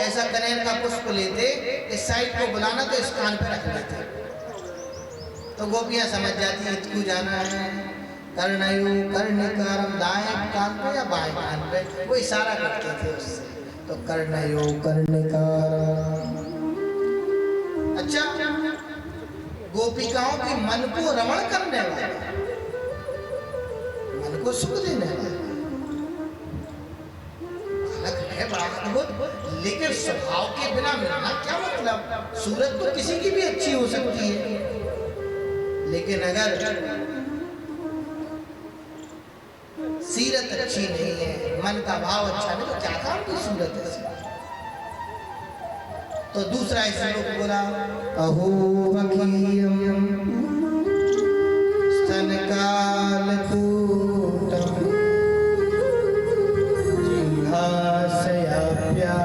ऐसा कनेर का पुष्प लेते, इस साइड को बुलाना तो इस कान पे रख लेते, तो गोपियां समझ जाती इसको जाना है। कर्णयो कर्णिकारम, दाएं कान पे या बाएं कान पे, वो इशारा करते थे उससे, तो कर्णयो कर्णिकारम। अच्छा, गोपिकाओं के मन को रमण करने वाले, मन को सुख देने वाले बालक है, बड़ा अद्भुत, लेकिन स्वभाव के बिना मिलना क्या मतलब। सूरत तो किसी की भी अच्छी हो सकती है, लेकिन अगर सीरत अच्छी नहीं है, मन का भाव अच्छा नहीं, तो क्या काम की सूरत है। तो दूसरा श्लोक बोला, अहो वकीयम स्तनकालकूटम जिह्वासयाप्या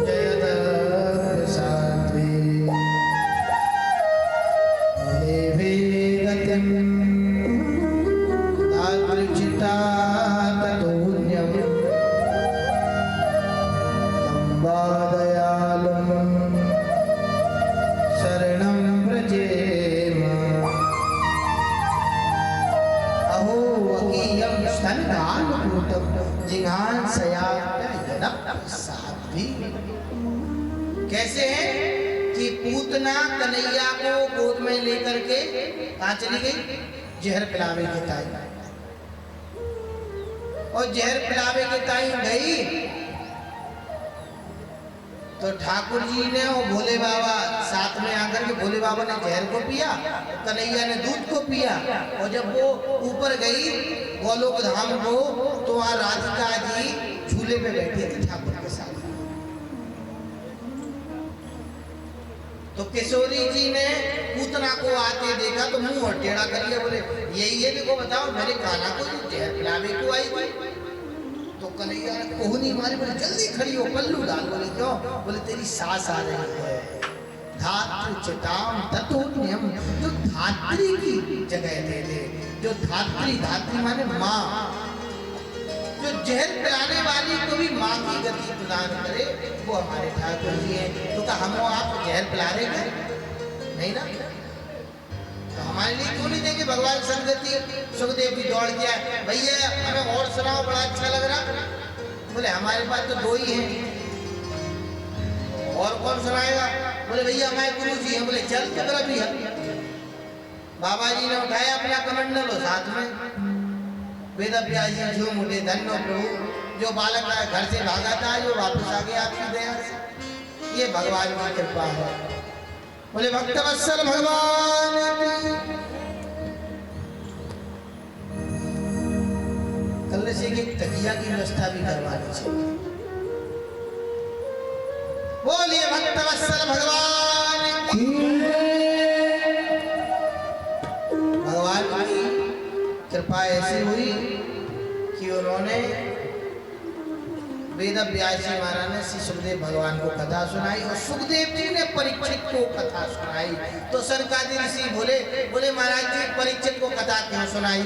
जयदसात्वे देवे गतिम कैसे है कि पूतना कन्हैया को गोद में लेकर के कहाँ चली गई, जहर पिलावे के ताई, और जहर पिलावे के ताई गई तो ठाकुर जी ने और भोले बाबा साथ में आकर के, भोले बाबा ने जहर को पिया, कन्हैया ने दूध को पिया, और जब वो ऊपर गई गोलोक धाम को, तो वहाँ राधिका जी झूले पे बैठी थी ठाकुर के साथ। तो किशोरी जी ने पूतना को आते देखा तो मुंह और टेढ़ा कर लिया, बोले यही है, देखो बताओ मेरे कान्हा को जहर पिलावे को आई थी। तो कन्हैया ने कोहनी मारी, बोले जल्दी खड़ी हो, पल्लू डाल। बोले क्यों? बोले तेरी सास आ रही है। धात्र चटाम ततोन्यम, जो धात्री की जगह दे दे, जो धात्री, धात्री माने माँ, जो जहर पिलाने वाली को भी माँ की गति प्रदान करे, वो हमारे ठाकुर जी हैं। तो कहा हम आप जहर पिला रहे हैं नहीं ना, तो हमारे लिए क्यों नहीं देंगे भगवान संगति। सुखदेव भी दौड़ गया, भैया हमें और सुनाओ, बड़ा अच्छा लग रहा। बोले हमारे पास तो दो ही हैं, और कौन सुनाएगा। बोले भैया हमारे गुरु जी हैं। बोले चल किधर भी है। बाबा जी ने उठाया अपना कमंडल, साथ में वेद व्यास जी झूम उठे, धन्य प्रभु, जो बालक घर से भागा था जो वापस आ गया आपकी दया से, ये भगवान की कृपा है। बोले भक्त वत्सल भगवान कल से की तकिया की व्यवस्था भी करवानी चाहिए। बोलिए भक्त वत्सल भगवान की। भगवान की कृपा ऐसी हुई कि उन्होंने वेद व्यास जी महाराज ने श्री सुखदेव भगवान को कथा सुनाई, और सुखदेव जी ने परीक्षित को कथा सुनाई। तो सनकादि ऋषि बोले महाराज जी परीक्षित को कथा क्यों सुनाई?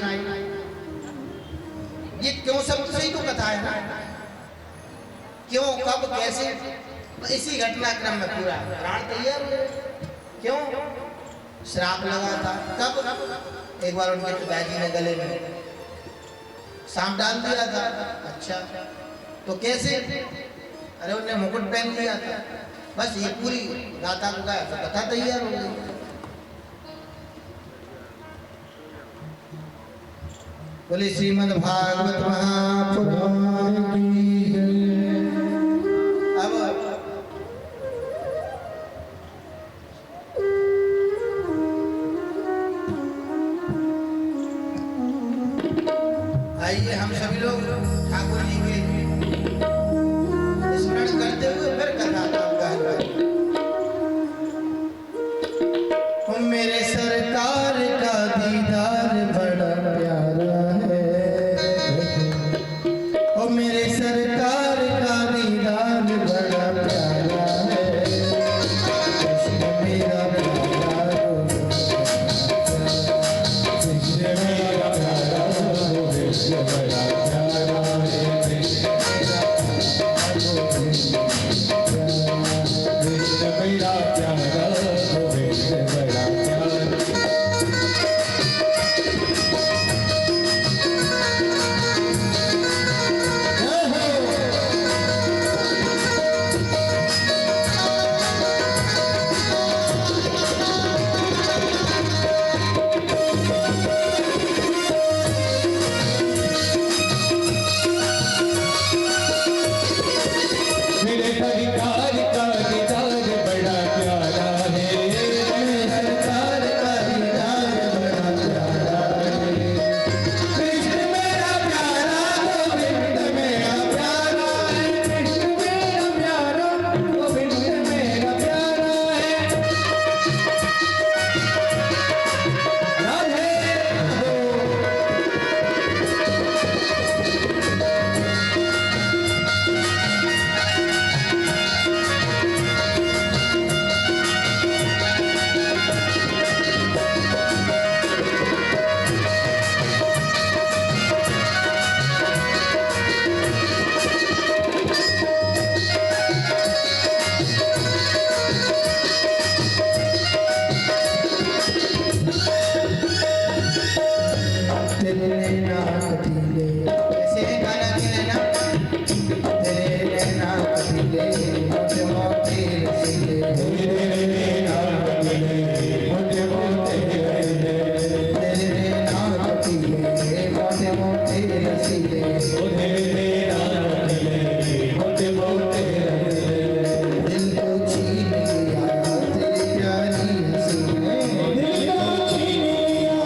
ये क्यों शब्द से ही तो कथा है ना, क्यों कब कैसे, तो इसी घटनाक्रम में पूरा प्राण तैयार हुए। क्यों? श्राप लगा था। कब? एक बार उनके पिताजी ने गले में सांप डाल दिया था। अच्छा, तो कैसे? अरे उन्हें मुकुट पहन लिया था। बस ये पूरी गाथा को गाया तो कथा तैयार हो गई। बोले श्रीमद् भागवत महापुराण की जय। अब आइए हम सभी लोग ठाकुर जी के स्मरण करते हुए फिर कथा का मेरे सरकार का दीदार बड़ा प्यारा है, ओ मेरे सरकार कृष्ण मेरा प्यारा गोविंद बड़ा प्यारा। मेरे सरकार का दीदार बड़ा प्यारा है, मेरे सरकार का दीदार बड़ा प्यारा है। कृष्ण मेरा प्यारा गोविंद मेरा प्यारा है, कृष्ण मेरा प्यारा गोविंद मेरा प्यारा है। राधे तेरे नैना कटीले, ऐसे गाना के लेना तेरे नैना कटीले, मोटे मोटे रसीले, तेरे नैना कटीले, मोटे मोटे रसीले, तेरे नैना कटीले, मोटे मोटे रसीले, तेरे नैना कटीले, मोटे मोटे रसीले। दिल को छीन लिया तेरी प्यारी हंसी ने, दिल को छीन लिया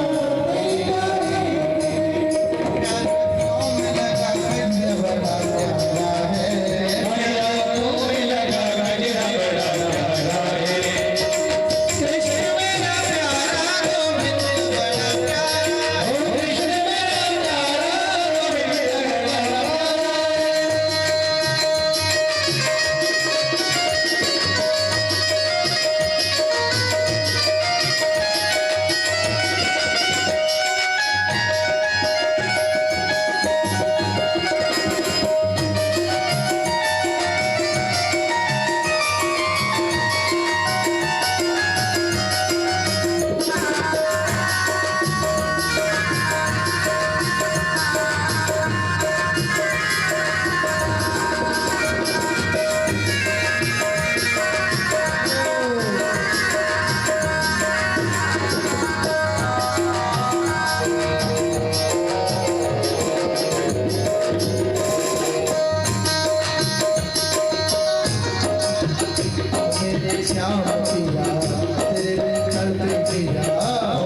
तेरी प्यारी प्यारियों में लगा कृष्ण बड़ा प्यारा है, मैयाओं में लगा गजरा बड़ा प्यारा है। कृष्ण मेरा प्यारा गोविंद बड़ा प्यारा है, कृष्ण मेरा प्यारा गोविंद बड़ा प्यारा है। मेरे श्याम पिया तेरे बिन तड़पे पिया,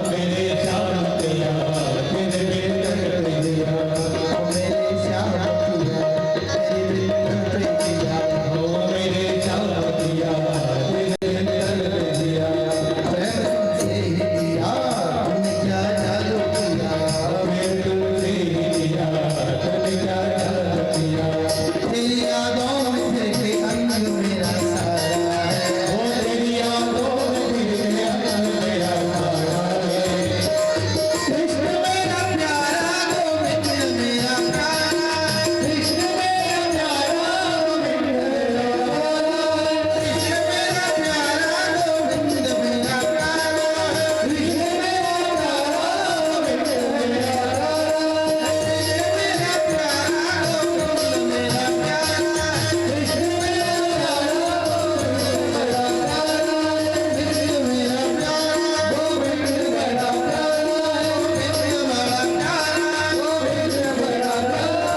मेरे श्याम पिया तेरे बिन तड़पे पिया, मेरे श्याम पिया तेरे बिन तड़पे पिया, मेरे श्याम पिया तेरे बिन तड़पे पिया। प्रेम तुमसे ही किया तुमने क्या जादू किया, प्रेम तुमसे ही किया तुमने क्या जादू किया। तेरी यादों में फिर के अंग मेरा सारा है, ओ तेरी यादों में फिर के अंग मेरा सारा है। कृष्ण मेरा प्यारा गोविंद मेरा प्यारा है, कृष्ण मेरा प्यारा गोविंद मेरा प्यारा है, कृष्ण मेरा प्यारा गोविंद मेरा प्यारा है, कृष्ण मेरा प्यारा गोविंद मेरा प्यारा है, कृष्ण मेरा प्यारा गोविंद मेरा प्यारा है, कृष्ण मेरा प्यारा गोविंद मेरा प्यारा है, कृष्ण मेरा प्यारा गोविंद मेरा प्यारा है, कृष्ण मेरा प्यारा गोविंद मेरा प्यारा है।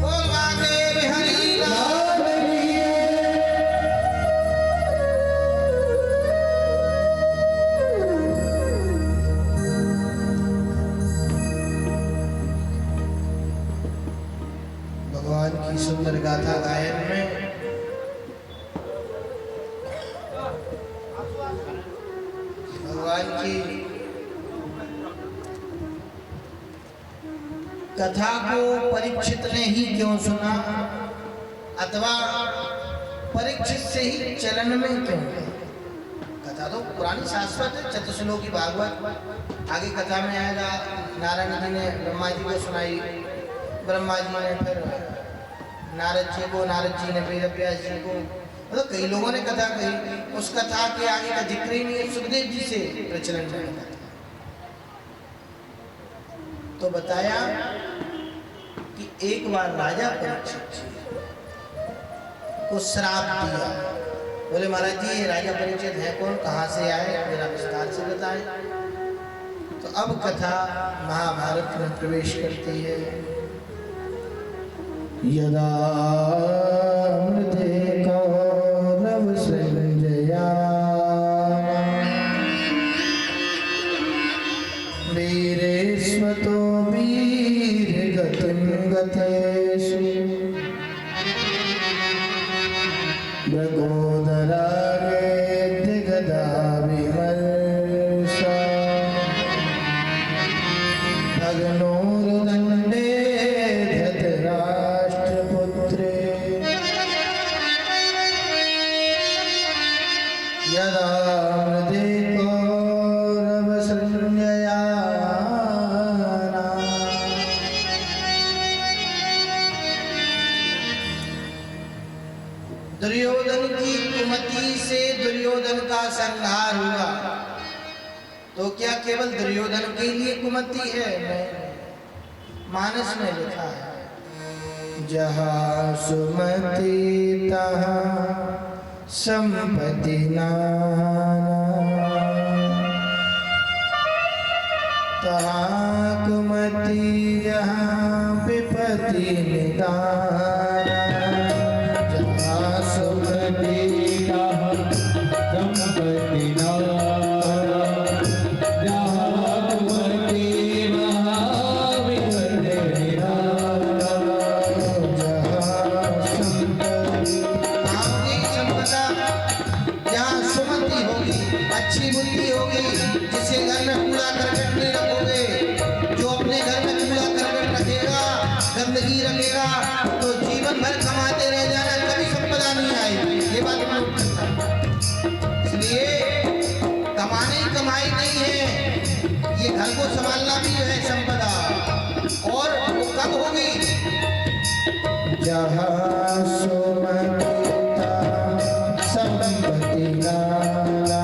बोल वासुदेव हरि लाल लिए भगवान की सुंदर गाथा गायन में भगवान की कथा को परीक्षित ने ही क्यों सुना अथवा परीक्षित से ही चलन में क्यों? कथा तो पुरानी शाश्वत है, चतुश्लोकी भागवत। आगे कथा में आएगा, नारायण जी ने ब्रह्मा जी को सुनाई, ब्रह्मा जी ने फिर नारद जी ने वेद व्यास जी को, मतलब कई लोगों ने कथा कही, उस कथा के आगे का जिक्र ही नहीं है, सुखदेव जी से प्रचलन जाएगा। तो बताया कि एक बार राजा परीक्षित जी को श्राप दिया। बोले महाराज जी ये राजा परीक्षित है कौन, कहाँ से आए, जरा विस्तार से बताएं। तो अब कथा महाभारत में प्रवेश करती है। यदा मृधे कौरव संजया वीरेष्वतो वीरगतिं गतेषु मृगोदरागे गदा विमर्शा भग्नोर्दण्डे धृतराष्ट्रपुत्रे यदा मृधे कौरवसंज्ञया दुर्योधन की कुमति से दुर्योधन का संहार हुआ। तो क्या केवल दुर्योधन के लिए कुमति है? नहीं, मानस में लिखा है जहाँ सुमति तहाँ संपत्ति नाना तहाँ कुमति यहाँ विपत्ति निदाना। जहाँ सुमति तहाँ संपत्ति नाना जहाँ कुमति वहाँ विपत्ति निदाना। जहाँ संपत्ति आपकी संपदा जहाँ सुमति होगी, अच्छी बुद्धि होगी, जिसके घर में कूड़ा करकट नहीं रखोगे, जो अपने घर में कूड़ा करकट रखेगा, गंदगी रखेगा, तो जीवन भर कमाते रह जाना, कभी संपदा नहीं आएगी। ये बात मैं इसलिए कमाने ही कमाई नहीं है, ये घर को संभालना भी है संपदा। और वो कब होगी? जहाँ सुमति तहाँ संपत्ति नाना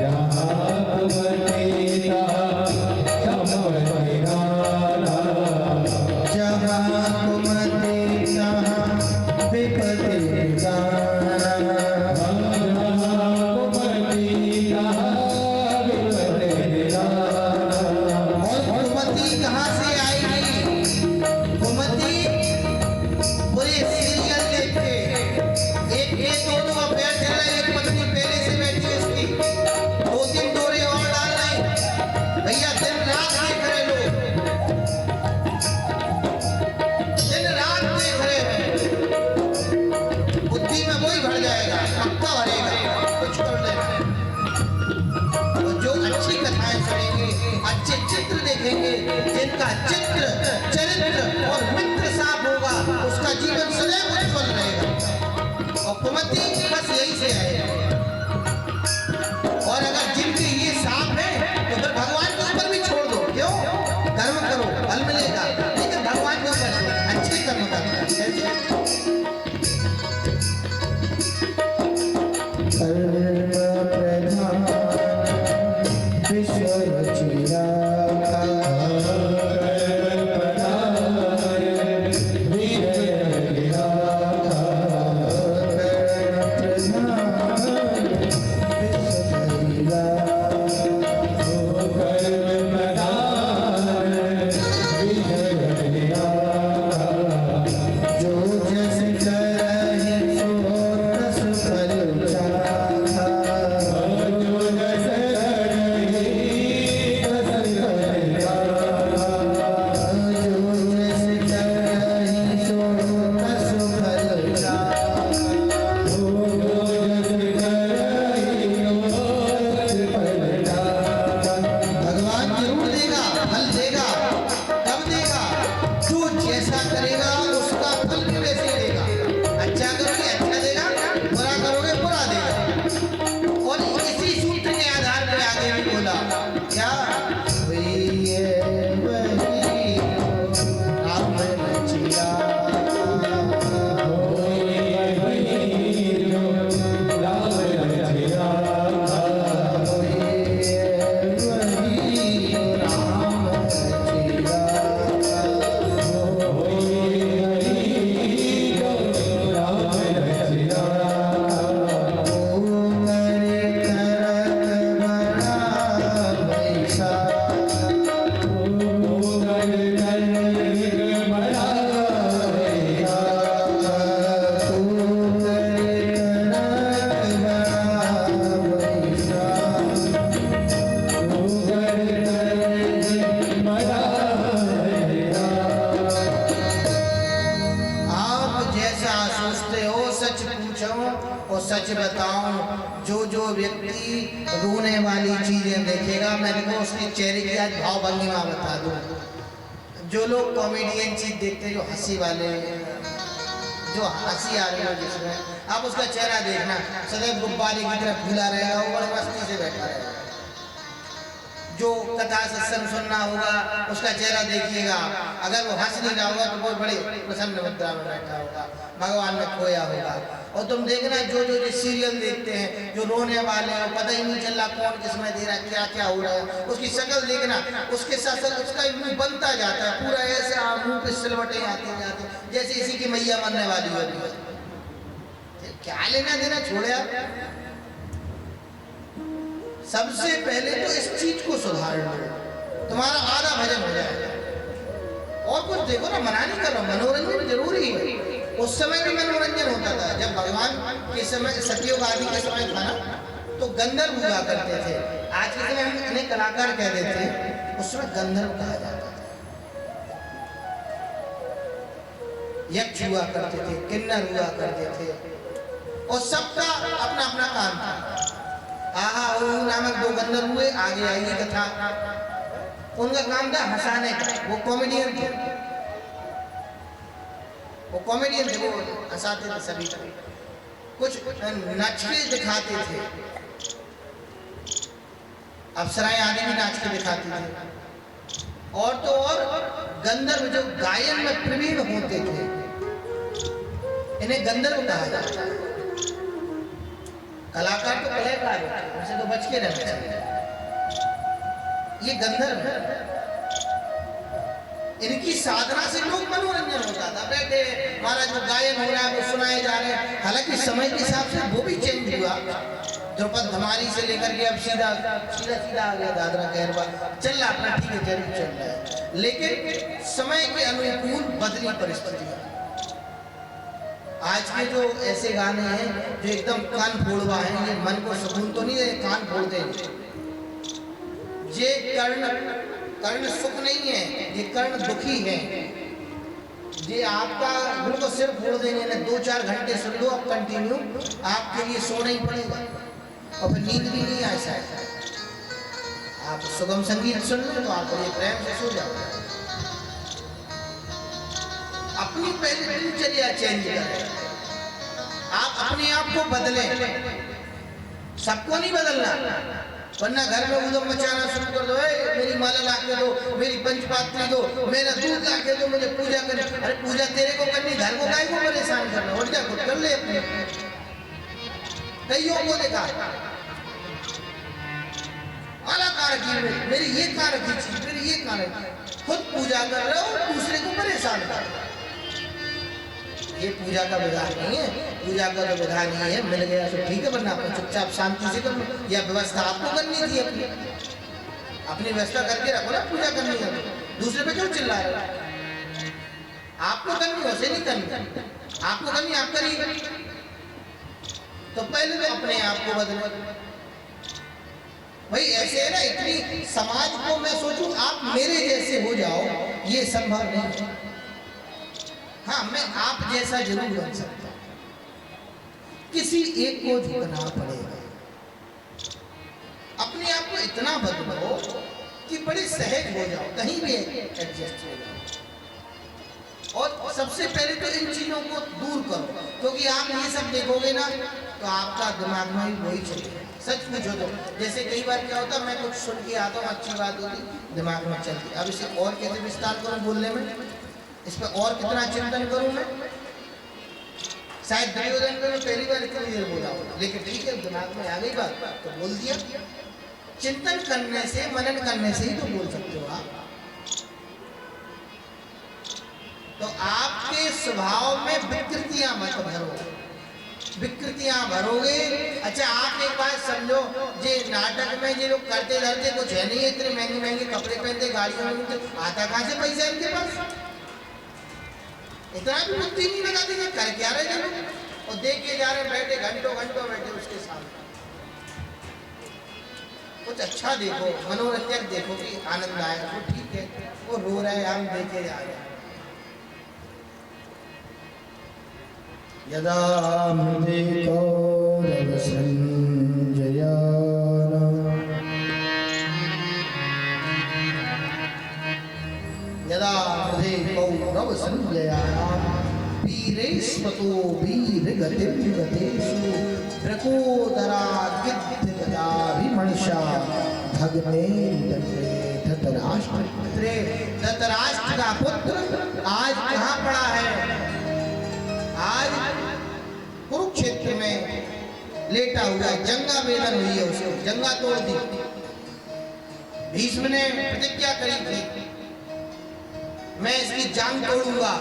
जहाँ कुमति तहाँ संपत्ति नाना जहाँ कुमति तहाँ विपत्ति निदाना। जहाँ कुमति तहाँ विपत्ति निदाना। और कुमति कहाँ से आएगी? कुमति पूरे सीरियल देख के एक दो अफेयर चल रहा है, एक पत्नी पहले से बैठी उसकी, 2-3 डोरे और डाल रहे भैया, दिन रात देख रहे लोग, दिन रात देख रहे हैं। बुद्धि में वही भर जाएगा, पक्का भरेगा, कुछ कर देगा। और जो अच्छी कथाएं सुनेंगे, अच्छे चित्र देखेंगे, जिनका चित्र चरित्र और मित्र साफ होगा, उसका जीवन सदैव उज्जवल रहेगा। और कुमति बस यही से आएगा। और अगर जिनके ये साफ है तो फिर भगवान के ऊपर भी छोड़ दो। क्यों? कर्म करो, फल मिलेगा, लेकिन भगवान के ऊपर छोड़ो, अच्छे कर्म करना। कर्म प्रधान विश्व रचिया वीर सोचते हो सच पूछो और सच बताऊं। जो व्यक्ति रोने वाली चीजें देखेगा, मैं देखो उसके चेहरे की आज भाव भंगिमा बता दूं। जो लोग कॉमेडियन चीज देखते हैं, जो हंसी वाले, जो हंसी आ रही हो जिसमें, आप उसका चेहरा देखना सदैव गुब्बारे की तरह फूला रहेगा, वो बड़ी मस्ती से बैठा रहेगा। जो कथा सत्संग सुनना होगा उसका चेहरा देखिएगा, अगर वो हंस नहीं रहा होगा तो वो बड़े प्रसन्न मुद्रा में बैठा होगा, भगवान में खोया होगा। और तुम देखना जो सीरियल देखते हैं, जो रोने वाले हैं, पता ही नहीं चल रहा कौन किसमें दे रहा है, क्या क्या हो रहा है, उसकी शक्ल देखना, उसके साथ साथ उसका मुंह बनता जाता है, पूरा ऐसे मुंह पे सिलवटें आते जाते जैसे इसी की मैया मरने वाली होती है। क्या लेना देना छोड़े आप। सबसे पहले तो इस चीज को सुधार लो, तुम्हारा आधा भजन हो जाएगा। और कुछ देखो ना, मना नहीं कर रहा, मनोरंजन जरूरी है। उस समय भी मनोरंजन होता था, जब भगवान के समय, सतयुग आदि के समय था ना, तो गंधर्व हुआ करते थे। आज के समय हम इन्हें कलाकार कह देते हैं, उस समय गंधर्व कहा जाता था। यक्ष हुआ करते थे, किन्नर हुआ करते थे, और सबका अपना अपना काम था। आहा ओ नामक दो गंधर्व हुए, आगे आएगी कथा। उनका काम था हंसाने का, वो कॉमेडियन थे, वो कॉमेडियन थे, वो हंसाते थे सभी को, कुछ नाच के दिखाते थे, अप्सराएं आदि भी नाच के दिखाती थी। और तो और गंधर्व जो गायन में प्रवीण होते थे, इन्हें गंधर्व कहा जाता है। कलाकार तो कलाकार होते हैं, उनसे तो बच के रहना चाहिए। ये गंधर्व है, इनकी साधना से लोग मनोरंजन होता था। बैठे महाराज जो गायन हो रहा है वो सुनाए जा रहे हैं। हालांकि समय के हिसाब से वो भी चेंज हुआ, द्रौपद धमारी से लेकर के अब सीधा आ गया दादरा कहरवा, चल रहा अपना, ठीक है जरूर चल रहा है, लेकिन समय के अनुकूल बदली परिस्थिति। आज के जो ऐसे गाने हैं जो एकदम कान फोड़वा हैं, ये मन को सुकून तो नहीं है, कान फोड़ते हैं। ये कर्ण सुख नहीं है, ये कर्ण दुखी है। ये आपका बिल्कुल सिर फोड़ देंगे ना, 2-4 घंटे सुन लो अब कंटिन्यू, आपके लिए सोना ही पड़ेगा और फिर नींद भी नहीं आ सकता। आप सुगम संगीत सुन लो तो आप बड़े प्रेम से सो जाओ। अपनी पहले दिनचर्या चेंज करें, आप अपने आप को बदलें, सबको नहीं बदलना। वरना घर में उधम मचाना शुरू कर दो, मेरी माला ला के दो, मेरी पंचपात्री दो, मेरा दूध ला के दो, मुझे पूजा करनी। अरे पूजा तेरे को करनी, घर को काहे को परेशान करना, उठ जा खुद कर ले अपने। कईयों को देखा माला कारक की, मेरी ये कारक की चीज, मेरी ये कारक, खुद पूजा कर रहे हो, दूसरे को परेशान कर रहे हो। ये पूजा का विधान नहीं है, पूजा का तो विधान ही है, मिल गया तो ठीक है, वरना आपको चुपचाप शांति से करो। या व्यवस्था आपको करनी थी, अपनी व्यवस्था करके रखो ना। पूजा करनी है तो दूसरे पे क्यों चिल्ला रहे हो? आपको करनी, वैसे नहीं करनी, आपको करनी, आप करिए। तो पहले तो अपने आप को बदलो भाई। ऐसे है ना, इतनी समाज को मैं सोचूं आप मेरे जैसे हो जाओ, ये संभव नहीं। हाँ, मैं आप जैसा जरूर बन सकता हूं, किसी एक को झुकना पड़ेगा। अपने आप को इतना बदलो कि बड़े सहज हो जाओ, कहीं भी एडजस्ट हो जाओ। और सबसे पहले तो इन चीजों को दूर करो, क्योंकि आप ये सब देखोगे ना तो आपका दिमाग में भी वही चलेगा। सच पूछो तो, जैसे कई बार क्या होता है, मैं कुछ सुन के आता हूँ, अच्छी बात होती, दिमाग में चलती, अब इसे और कैसे विस्तार करूँ बोलने में, इस पर और कितना चिंतन करूं मैं। शायद दुर्योधन पे मैं पहली बार इतनी देर बोला हूं, लेकिन ठीक है, दिमाग में आ गई बात तो बोल दिया। चिंतन करने से, मनन करने से ही तो बोल सकते हो आप। तो आपके स्वभाव में विकृतियां मत भरो, विकृतियां भरोगे। अच्छा, आप एक बात समझो, जे नाटक में जे लोग करते धरते कुछ है नहीं, इतने महंगे महंगे कपड़े पहनते, गाड़ियों में, आता कहां से पैसा इनके पास? इतना भी बुद्धि नहीं लगाते कि कर क्या रहे हैं लोग, और देख के जा रहे, बैठे घंटों घंटों बैठे उसके सामने। कुछ अच्छा देखो, मनोरंजन देखो कि आनंद आए, वो ठीक है, वो रो रहे हैं, हम देखे जा रहे हैं। यदा मृधे कौरव संजयाना यदा मृधे कौरव संजयाना वीरेष्वतो वीरगतिर्गतेषु भृकोदरागिद्धगदाभिमर्शा भग्ने दण्डे धृतराष्ट्रे। धृतराष्ट्र का पुत्र आज कहाँ पड़ा है? आज कुरुक्षेत्र में लेटा हुआ है। जंगा वेदन हुई है, उसको जंगा तोड़ दी। भीष्म ने प्रतिज्ञा करी थी, मैं इसकी जान तोड़ूंगा।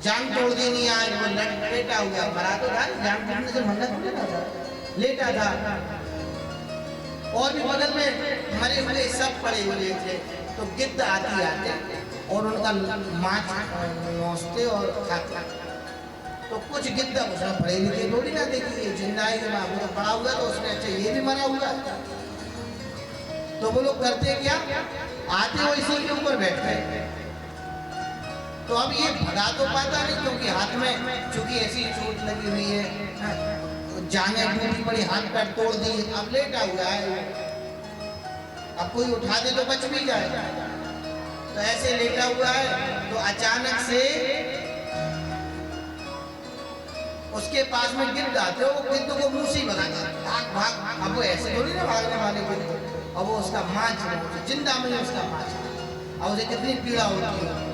जान तोड़ दी नहीं, आज वो लेटा हुआ। मरा तो था, जान तोड़ने से मरना थोड़ा था, लेटा था। और भी बगल में मरे हुए सब पड़े हुए थे। तो गिद्ध आते और उनका मांस नोचते और खाते। तो कुछ गिद्ध उसने पढ़े लिखे थोड़ी ना देखी, ये जिंदा है ना, वो तो पड़ा हुआ, तो उसने अच्छा ये भी मरा हुआ है। तो वो लोग करते क्या, आते वो इसी के ऊपर बैठ गए। तो अब ये भगा तो पाता नहीं, क्योंकि हाथ में चूंकि ऐसी चोट लगी हुई है, जाने टूटी पड़ी, हाथ पैर तोड़ दी, अब लेटा हुआ है। अब कोई उठा दे तो बच भी जाए। तो ऐसे लेटा हुआ है, तो अचानक से उसके पास में गिद्ध आते, वो गिद्ध को मुंह से भगाता, भाग भाग। अब वो ऐसे थोड़ी ना भागने वाले गिद्ध, अब वो उसका मांस जिंदा में उसका मांस, और उसे कितनी पीड़ा होती है।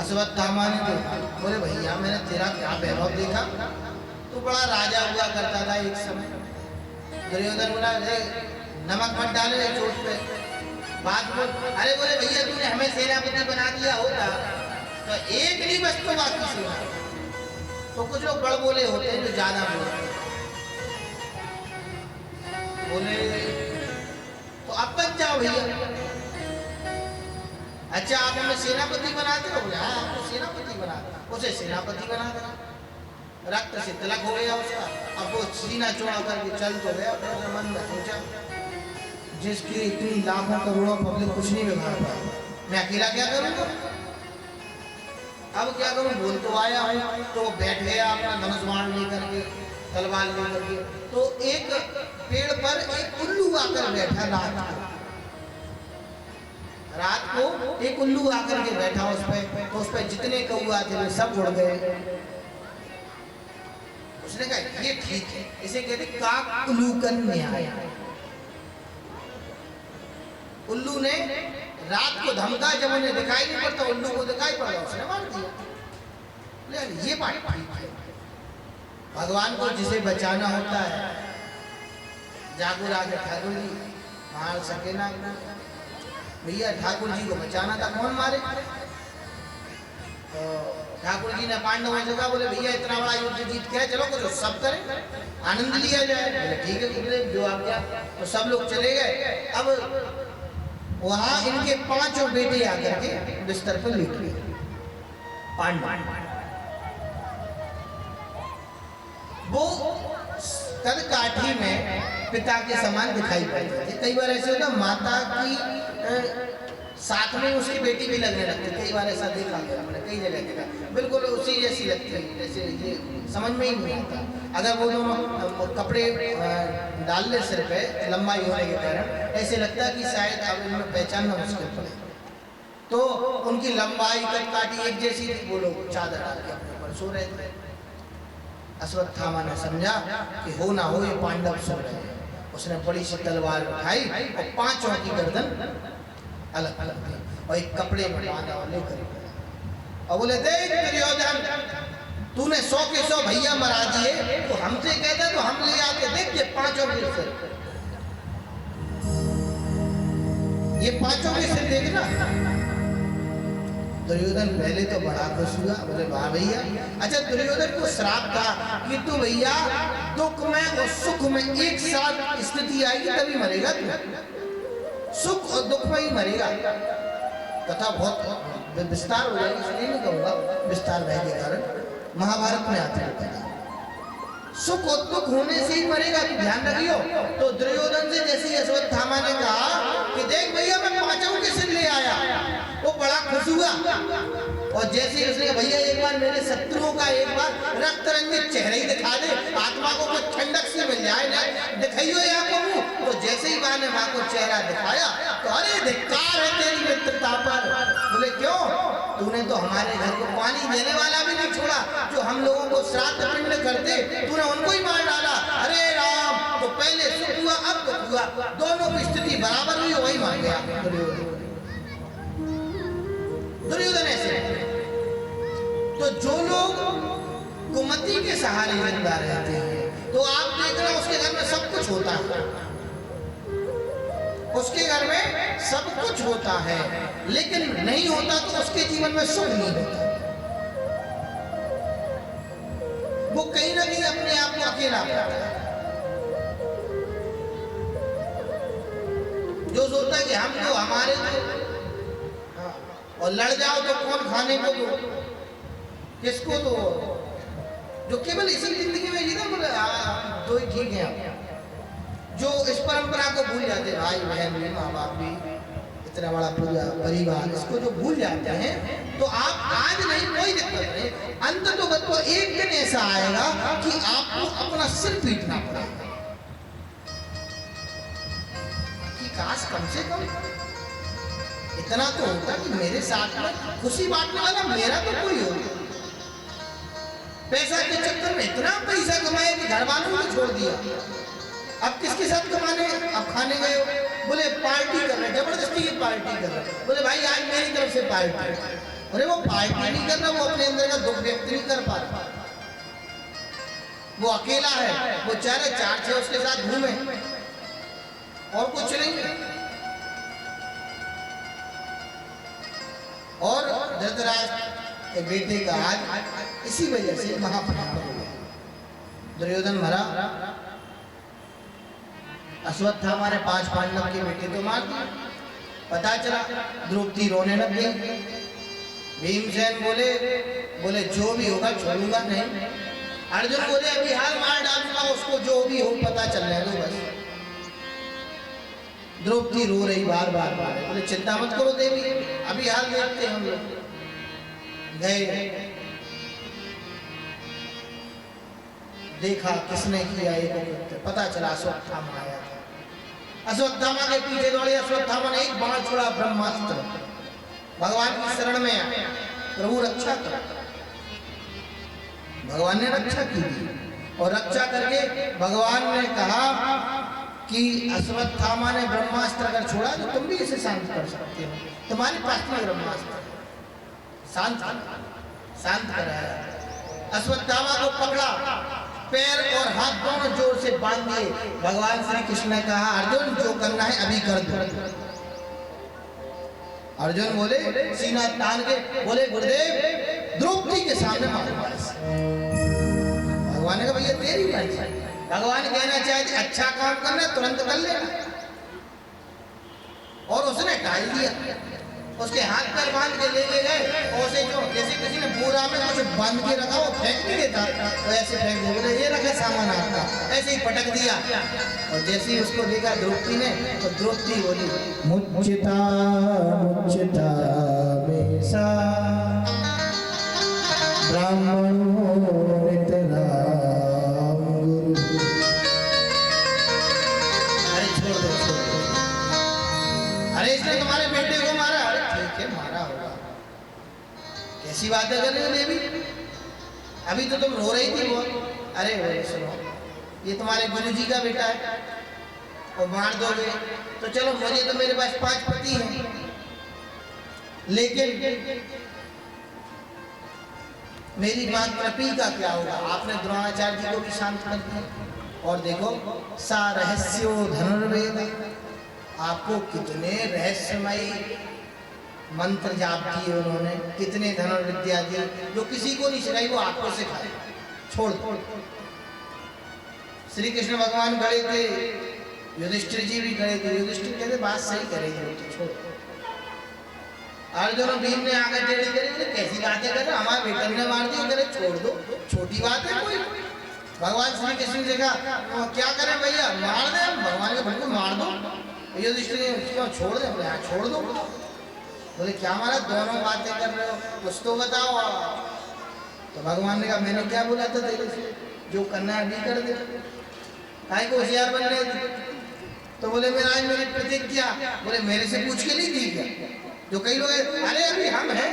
अश्वत्थामा ने देखा, बोले भैया मैंने तेरा क्या वैभव देखा, तू बड़ा राजा हुआ करता था एक समय। दुर्योधन बोला, नमक मत डाले चोट पे, बात बोल। अरे बोले भैया तूने हमें सेनापति बना दिया होता तो एक नहीं बस तो बाकी सेना। तो कुछ लोग बड़ बोले होते हैं जो ज्यादा बोले, तो अब बच जाओ भैया। अच्छा आप हमें सेनापति बनाते हो? बोले हाँ आपको सेनापति बनाते। उसे सेनापति बना देना, रक्त से तिलक हो गया उसका। अब वो सीना चौड़ा करके चल तो गया। मन में सोचा, जिसकी इतनी लाखों करोड़ों पब्लिक कुछ नहीं बिगाड़ पाई, मैं अकेला क्या करूँगा? अब क्या करूँ? बोल तो आया हूँ। तो बैठ गया अपना धनुष बाण लेकर के, तलवार लेकर के। तो एक पेड़ पर एक उल्लू आकर बैठा रात को एक उल्लू आकर के बैठा उस पे। तो उस पे जितने कौआ थे वे सब उड़ गए। उसने कहा ये ठीक है, इसे कहते काकलूकन न्याय। उल्लू ने रात को धमका, जब उन्हें दिखाई नहीं पड़ता, उल्लू को दिखाई पड़ गया, उसने मार दिया। ये बात ठीक है, भगवान को जिसे बचाना होता है, जागो आगे ठाकुर जी मार सके ना भैया। ठाकुर जी को बचाना था, कौन मारे? तो ठाकुर जी ने पांडवों से कहा, बोले भैया इतना बड़ा युद्ध जीत के चलो कुछ सब करें, आनंद लिया जाए। बोले ठीक है जो आप क्या। तो सब लोग चले गए। अब वहां इनके पांचों बेटे आकर के बिस्तर पर लेट गए। पांडव वो कदकाठी में पिता के समान दिखाई पड़ते थे। कई बार ऐसे होता माता की साथ में उसकी बेटी भी लगने लगती। कई बार ऐसा देखा गया, मैंने कई जगह देखा, बिल्कुल उसी जैसी लगती है। जैसे ये समझ में ही नहीं आता। अगर वो दोनों कपड़े डाल ले सिर पे लंबाई होने के कारण, ऐसे लगता है कि शायद अब इनमें पहचानना मुश्किल पड़े। तो उनकी लंबाई कदकाठी एक जैसी थी। वो लोग चादर डाल के अपने ऊपर सो रहे थे। अश्वत्थामा ने समझा कि हो ना हो ये पांडव सो रहे हैं। उसने बड़ी सी तलवार उठाई और पांचों की गर्दन अलग अलग थी और एक कपड़े में बांधा और लेकर और बोले, देख दुर्योधन तूने 100 के 100 भैया मरा दिए, तो हमसे कहता तो हम ले आके देख ये पांचों के सिर, ये पांचों के सिर देखना। दुर्योधन पहले तो बड़ा खुश हुआ, बोले वाह भैया। अच्छा दुर्योधन को श्राप था कि तू भैया दुख में और सुख में एक साथ स्थिति आएगी तभी मरेगा तू, सुख और दुख में ही मरेगा। कथा बहुत विस्तार हो जाएगी, इसलिए नहीं कहूंगा विस्तार भय के कारण। महाभारत में आते हैं कथा, सुख और दुख होने से ही मरेगा, तू ध्यान रखियो। तो दुर्योधन से जैसे अश्वत्थामा ने कहा कि देख भैया मैं पांचों के सिर ले आया, वो बड़ा खुश हुआ और जैसे ही उसने भैया एक बार मेरे शत्रुओं का एक बार रक्त रंजित चेहरा ही दिखा दे, आत्मा को कुछ ठंडक से मिल जाए ना, दिखाइयो यहाँ को मुंह। तो जैसे ही माँ ने माँ को चेहरा दिखाया तो अरे धिक्कार है तेरी मित्रता पर। बोले क्यों? तूने तो हमारे घर को पानी देने वाला भी नहीं छोड़ा, जो हम लोगों को श्राद्ध पिंड करते तूने उनको ही मार डाला। अरे राम, तो पहले सुख हुआ अब दुख हुआ, दोनों की स्थिति बराबर हुई, वही मार गया दुर्योधन। ऐसे तो जो लोग कुमति के सहारे जिंदा रहते हैं तो आप देखना उसके घर में सब कुछ होता है, उसके घर में सब कुछ होता है, लेकिन नहीं होता तो उसके जीवन में सुख नहीं होता। वो कहीं ना कहीं अपने आप को अकेला पाता है। जो सोचता है कि हम तो हमारे और लड़ जाओ तो कौन खाने को दो, किसको दो, जो केवल इसी जिंदगी में जीता बोले तो ही ठीक है। जो इस परंपरा को भूल जाते, भाई बहन भी, माँ बाप भी, इतना बड़ा पूरा परिवार, इसको जो भूल जाते हैं तो आप आज नहीं कोई दिक्कत नहीं, अंत तो एक दिन ऐसा आएगा कि आपको अपना सिर पीटना पड़ेगा कि काश कम से कम इतना तो होता कि मेरे साथ में खुशी बांटने वाला मेरा तो कोई हो। पैसा के चक्कर में इतना पैसा कमाया कि घर वालों को छोड़ दिया। अब किसके साथ कमाने? अब खाने गए हो, बोले पार्टी कर रहे, जबरदस्ती की पार्टी कर रहे, बोले भाई आज मेरी तरफ से पार्टी। अरे वो पार्टी नहीं कर रहा, वो अपने अंदर का दुख व्यक्त नहीं कर पा रहा, वो अकेला है, वो चाह रहे चार छह उसके साथ घूमे और कुछ नहीं। और धृतराष्ट्र के बेटे का आज इसी वजह से महाप्रताप हो गया। दुर्योधन मरा, अश्वत्थामा ने 5 पांडव के बेटे को मार दिया। पता चला द्रौपदी रोने लग गई। भीमसेन बोले जो भी होगा छोड़ूंगा नहीं। अर्जुन बोले अभी हाल मार डालूंगा उसको, जो भी हो पता चलने दो बस। द्रौपदी रो रही बार बार बोले चिंता मत करो देवी, अभी हाल देखते हम लोग। गए, देखा किसने किया एक कृत्य, पता चला अश्वत्थामा आया था। अश्वत्थामा के पीछे दौड़े, अश्वत्थामा ने एक बाण छोड़ा, ब्रह्मास्त्र, भगवान की शरण में आया, प्रभु रक्षा कर। भगवान ने रक्षा की और रक्षा करके भगवान ने कहा कि अश्वत्थामा ने ब्रह्मास्त्र अगर छोड़ा तो तुम भी इसे शांत कर सकते हो, तुम्हारे पास में ब्रह्मास्त्र शांत कराया। अश्वत्थामा को पकड़ा, पैर और हाथ दोनों जोर से बांध दिए। भगवान श्री कृष्ण ने कहा अर्जुन जो करना है अभी कर दो। अर्जुन बोले सीना तान के बोले गुरुदेव द्रौपदी के सामने मारो। भगवान ने कहा भैया तेरी मर्जी। भगवान कहना चाहे अच्छा काम करना तुरंत कर लेना, और उसने टाल दिया। उसके हाथ पैर बांध के ले गए, और उसे जो जैसे किसी ने बोरा में कुछ बांध के रखा वो फेंक नहीं देता, तो ऐसे फेंक दिया, बोले ये रखा सामान आपका, ऐसे ही पटक दिया। और जैसे ही उसको देखा द्रौपदी ने, तो द्रौपदी बोली मुच्चिता मुच्चिता मेसा ब्राह्मणो नितराम गुरु। अरे छोड़ दो, अरे इसने तुम्हारे बेटे को मारा। अरे ठीक है मारा होगा, कैसी बातें कर रही हो देवी, अभी तो तुम रो रही थी बहुत। अरे बोले सुनो ये तुम्हारे गुरुजी का बेटा है और मार दोगे तो चलो, मुझे तो मेरे पास 5 पति हैं, लेकिन मेरी बात प्रपी का क्या होगा? आपने द्रोणाचार्य जी को भी शांत कर दिया। और देखो सा रहस्यो धनुर्वेद, आपको कितने रहस्यमयी मंत्र जाप किए उन्होंने, कितने धनुर्विद्या दी, जो किसी को नहीं सिखाई वो आपको सिखाए। छोड़ दो। श्री कृष्ण भगवान खड़े थे, युधिष्ठिर जी भी खड़े थे। युधिष्ठिर कहते बात सही करेगी तो छोड़। अर्जुन और भीम ने आगे टेढ़ी करी, बोले कैसी बातें कर रहे, हमारे बेटे ने मार दिया, करे छोड़ दो, छोटी बात है कोई। भगवान श्री कृष्ण ने कहा क्या करें भैया, मार दे। भगवान ने बिल्कुल मार दो। युधिष्ठिर ने क्यों छोड़ दे, बोले हाँ छोड़ दो। बोले क्या महाराज दोनों बातें कर रहे हो, कुछ तो बताओ। तो भगवान ने कहा मैंने क्या बोला था तेरे से, जो करना है अभी कर दे, काहे को होशियार बन रहे थे। तो बोले मेरा आज मेरी प्रतिज्ञा, बोले मेरे से पूछ के नहीं दी क्या? जो कई लोग अरे अभी हम हैं,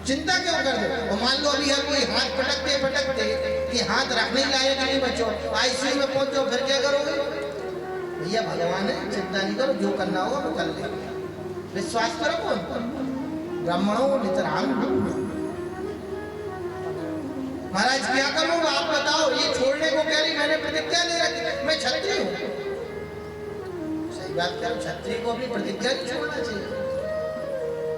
चिंता क्यों कर दो। और मान लो अभी हम कोई हाथ पटकते पटकते कि हाथ रखने लायक नहीं बचो, आईसीयू में पहुंचो, फिर क्या करोगे? भैया भगवान है, चिंता नहीं करो, जो करना होगा वो कर लेंगे, विश्वास करो। कौन ब्राह्मणों नितराम। महाराज क्या करूंगा आप बताओ, ये छोड़ने को कह रही, मैंने प्रतिज्ञा ले रखी, मैं क्षत्रिय हूँ। सही बात करो, क्षत्रिय को अपनी प्रतिज्ञा नहीं छोड़ना चाहिए।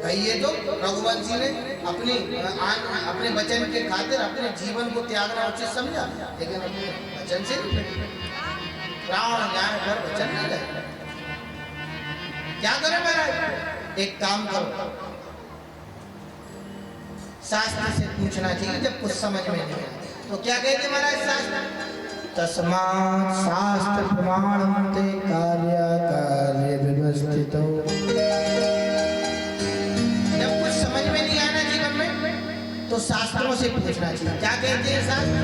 कहिए तो रघुवंशी ने अपने वचन के खातिर अपने जीवन को त्यागना उचित समझा, लेकिन अपने वचन से नहीं, प्राण न्याय पर वचन नहीं गए। क्या करें महाराज? एक काम करो, शास्त्र से पूछना चाहिए जब कुछ समझ में नहीं आए। तो क्या कहते महाराज शास्त्र? तस्मात् शास्त्र प्रमाणन्ते कार्य कार्य व्यवस्थितो। जब कुछ समझ में नहीं आना जीवन में तो शास्त्रों से पूछना चाहिए। क्या कहते हैं शास्त्र?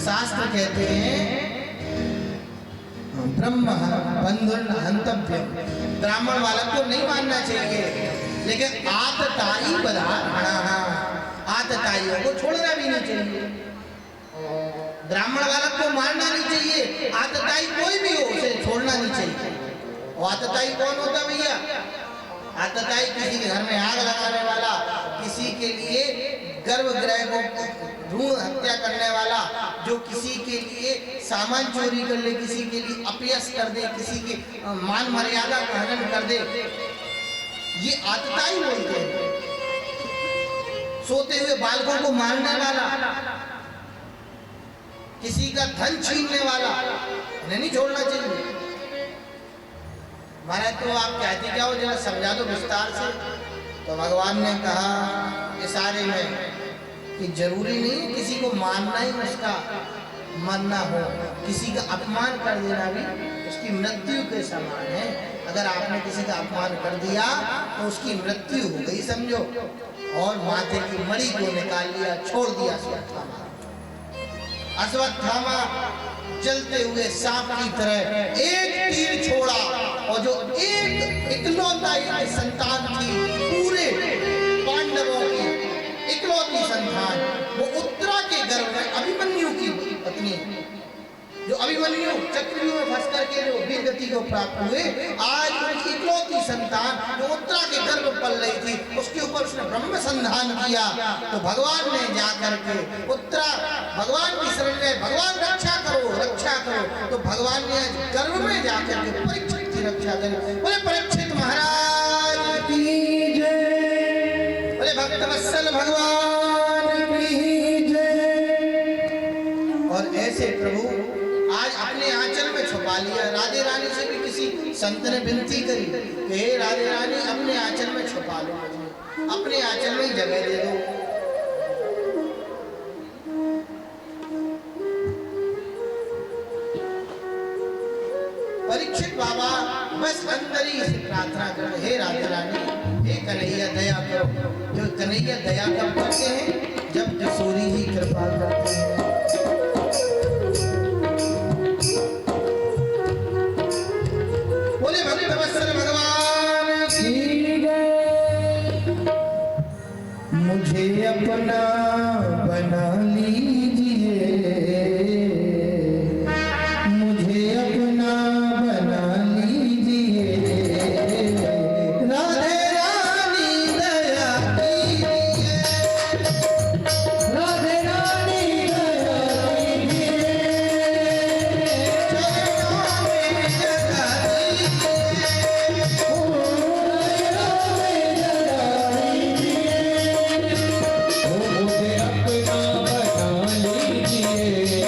शास्त्र कहते हैं ब्रह्म बंधुर हंतव्यम, ब्राह्मण बालक को नहीं मानना चाहिए, लेकिन आतताई बधारणा, आतताइयों को छोड़ना भी नहीं चाहिए। ब्राह्मण बालक को मारना नहीं चाहिए, आतताई कोई भी हो उसे छोड़ना नहीं चाहिए। और आतताई कौन होता है भैया? आतताई किसी के घर में आग लगाने वाला, किसी के लिए गर्भगृह को भ्रूण हत्या करने वाला, जो किसी के लिए सामान चोरी कर ले, किसी के लिए अपयश कर दे, किसी के मान मर्यादा का हनन कर दे, ये आतताई बोलते हैं। सोते हुए बालकों को मारने वाला, किसी का धन छीनने वाला, उन्हें नहीं छोड़ना चाहिए। महाराज तो आप कहते क्या हो, जरा समझा दो विस्तार से। तो भगवान ने कहा इशारे में कि जरूरी नहीं किसी को मानना ही उसका मरना हो, किसी का अपमान कर देना भी उसकी मृत्यु के समान है। अगर आपने किसी का अपमान कर दिया तो उसकी मृत्यु हो गई समझो। और माथे की मणि को निकाल लिया, छोड़ दिया अश्वत्थामा। अश्वत्थामा चलते हुए सांप की तरह एक तीर छोड़ा, और जो एक इकलौता संतान थी पूरे पांडवों की, इकलौती संतान, वो उत्तरा के गर्भ में अभिमन्यु की पत्नी, जो अभिमन्यु चक्रव्यूह में फंस करके जो वीर गति को प्राप्त हुए, आज उनकी इकलौती संतान जो उत्तरा के गर्भ में पल रही थी, उसके ऊपर उसने ब्रह्म संधान किया। तो भगवान ने जाकर के उत्तरा भगवान की शरण में, भगवान रक्षा करो रक्षा करो, तो भगवान ने आज गर्भ में जाकर के परीक्षित की रक्षा करी। बोले परीक्षित महाराज की जय, बोले भक्तवत्सल भगवान की जय। और ऐसे प्रभु आज अपने आंचल में छुपा लिया। राधे रानी से भी किसी संत ने विनती करी कि हे राधे रानी अपने आंचल में छुपा लो, अपने आंचल में ही जगह दे दो। परीक्षित बाबा बस अंदर ही से प्रार्थना करो, हे राधे रानी, हे कन्हैया दया करो। जो कन्हैया दया कब करते हैं? जब किशोरी ही कृपा करते हैं। बोले भक्तवत्सल भगवान की जय। मुझे अपना बना लीजिए, मुझे अपना बना लीजिए, राधे रानी दया कीजिए, राधे रानी दया कीजिए, चरणों में जगा दीजिए, ओ चरणों में जगा दीजिए, ओ मुझे अपना बना लीजिए।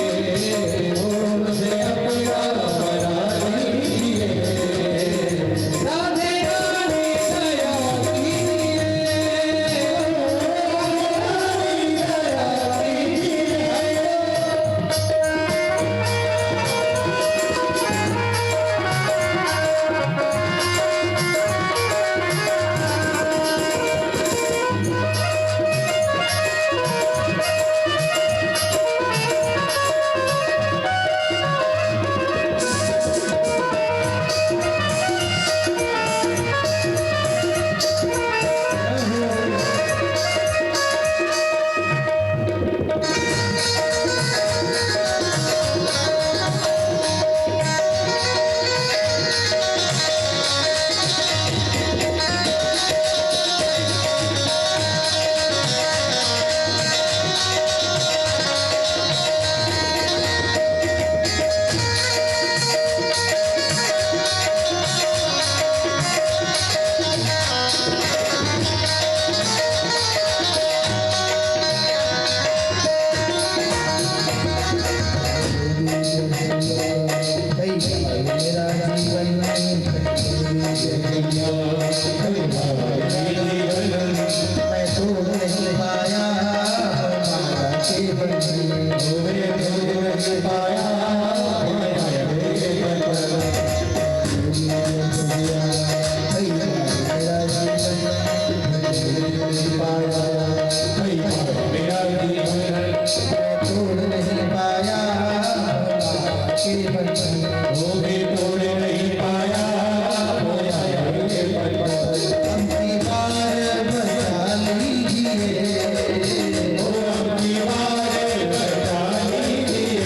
कोई मेरा जीवन तोड़ नहीं पाया के बंधन वो भी तोड़ नहीं पाया होया के बंधन अपनी बार बचा लीजिए ओ अपनी बार बचा लीजिए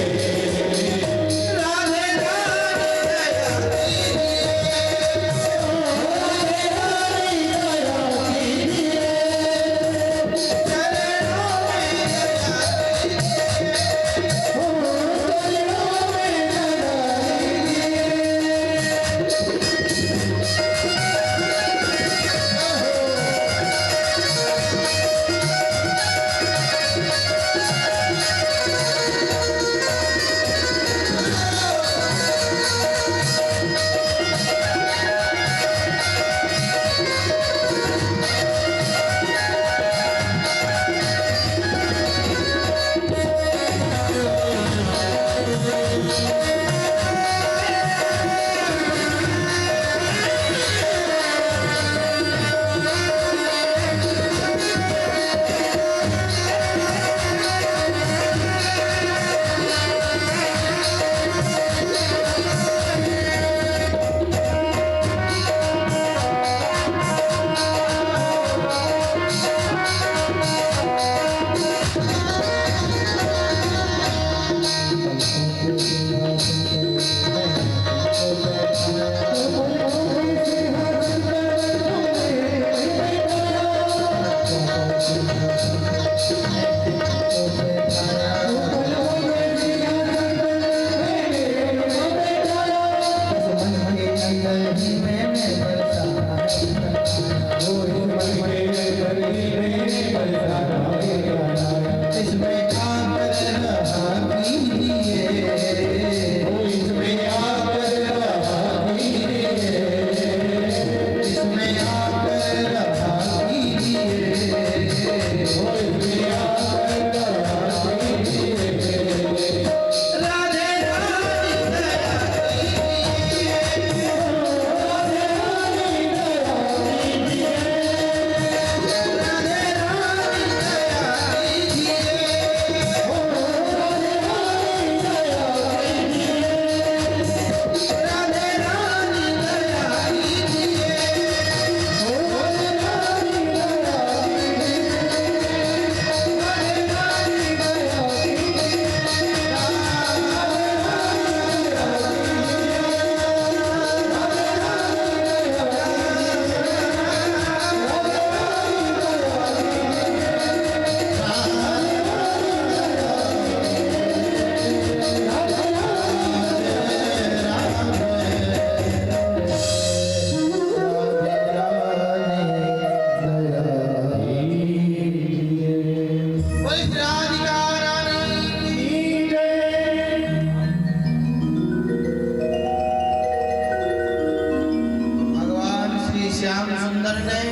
राधे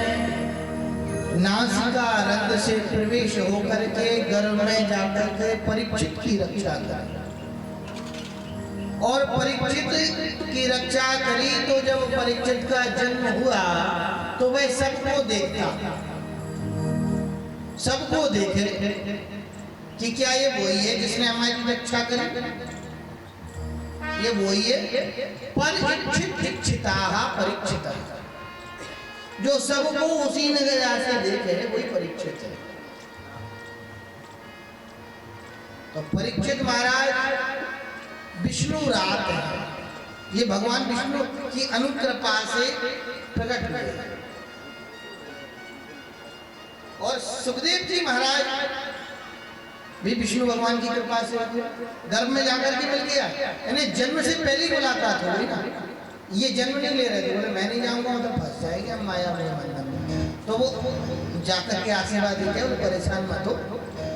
नासिका रंग से प्रवेश होकर के गर्भ में जाकर के परीक्षित की रक्षा करी और परीक्षित की रक्षा करी। तो जब परीक्षित का जन्म हुआ तो वह सबको देखता, सबको देखे कि क्या ये वही है जिसने हमारी रक्षा करी, ये वही है। परीक्षित परीक्षित जो सबको उसी नजर से देखे वही परीक्षित है। तो परीक्षित महाराज विष्णु रात है, ये भगवान विष्णु की अनुकृपा से प्रकट हुए और सुखदेव जी महाराज भी विष्णु भगवान की कृपा से गर्भ में जाकर के मिल गया। यानी जन्म से पहले मुलाकात हो गई ना, ये जन्म नहीं ले रहे थे, बोले मैं नहीं जाऊंगा तो फंस जाएंगे हम माया में बंधन में। तो वो जाकर के आशीर्वाद देते हैं, परेशान मत हो,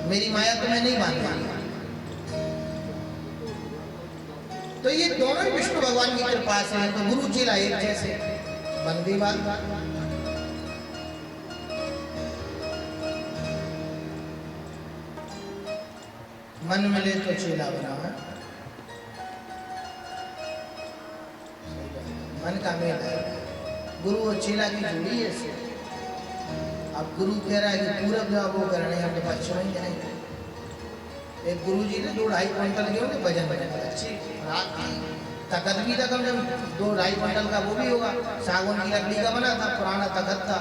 मेरी माया तुम्हें नहीं बांधेगी। तो ये दोनों ही विष्णु भगवान की कृपा से हैं। तो गुरु चेला एक जैसे बन गई बात। मन मिले तो चेला बना है, मन का मेल है, गुरु और चेला की जोड़ी है। अब गुरु कह रहा है कि पूरब जाओ वो करने हम तो पश्चिम ही जाएंगे। एक गुरु जी ने 2-2.5 क्विंटल के होंगे भजन अच्छी रात की तखत भी था, कम से कम 2-2.5 क्विंटल का वो भी होगा, सागौन की लकड़ी का बना था, पुराना तखत था,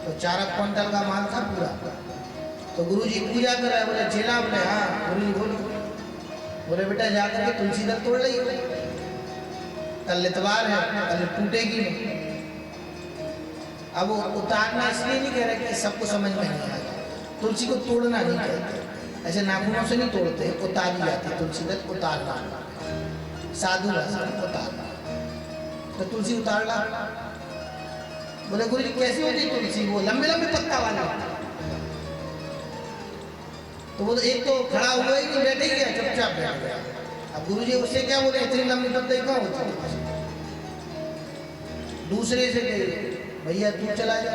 तो 4 क्विंटल का माल था पूरा। तो गुरु जी पूजा कर रहे, बोले चेला, बोले हाँ गुरु जी बोलो, बोले बेटा जाकर के तुलसी दल तोड़ रही, कल इतवार है, कल टूटेगी नहीं। अब वो उतारना इसलिए नहीं कह रहे कि सबको समझ में नहीं आएगा, तुलसी को तोड़ना नहीं कहते, ऐसे नाखूनों से नहीं तोड़ते, उतारी जाती है तुलसी दल, उतारना साधु भाषा में उतारना। तो तुलसी उतार ला, बोले गुरु जी कैसी होती तुलसी, वो लंबे लंबे पत्ता वाला। तो वो एक तो खड़ा हुआ ही नहीं, बैठे ही गया, चुपचाप बैठ गया। अब गुरु जी उससे क्या बोले, इतनी लंबी पत्ते कहाँ होती। दूसरे से गए, भैया तू चला जा,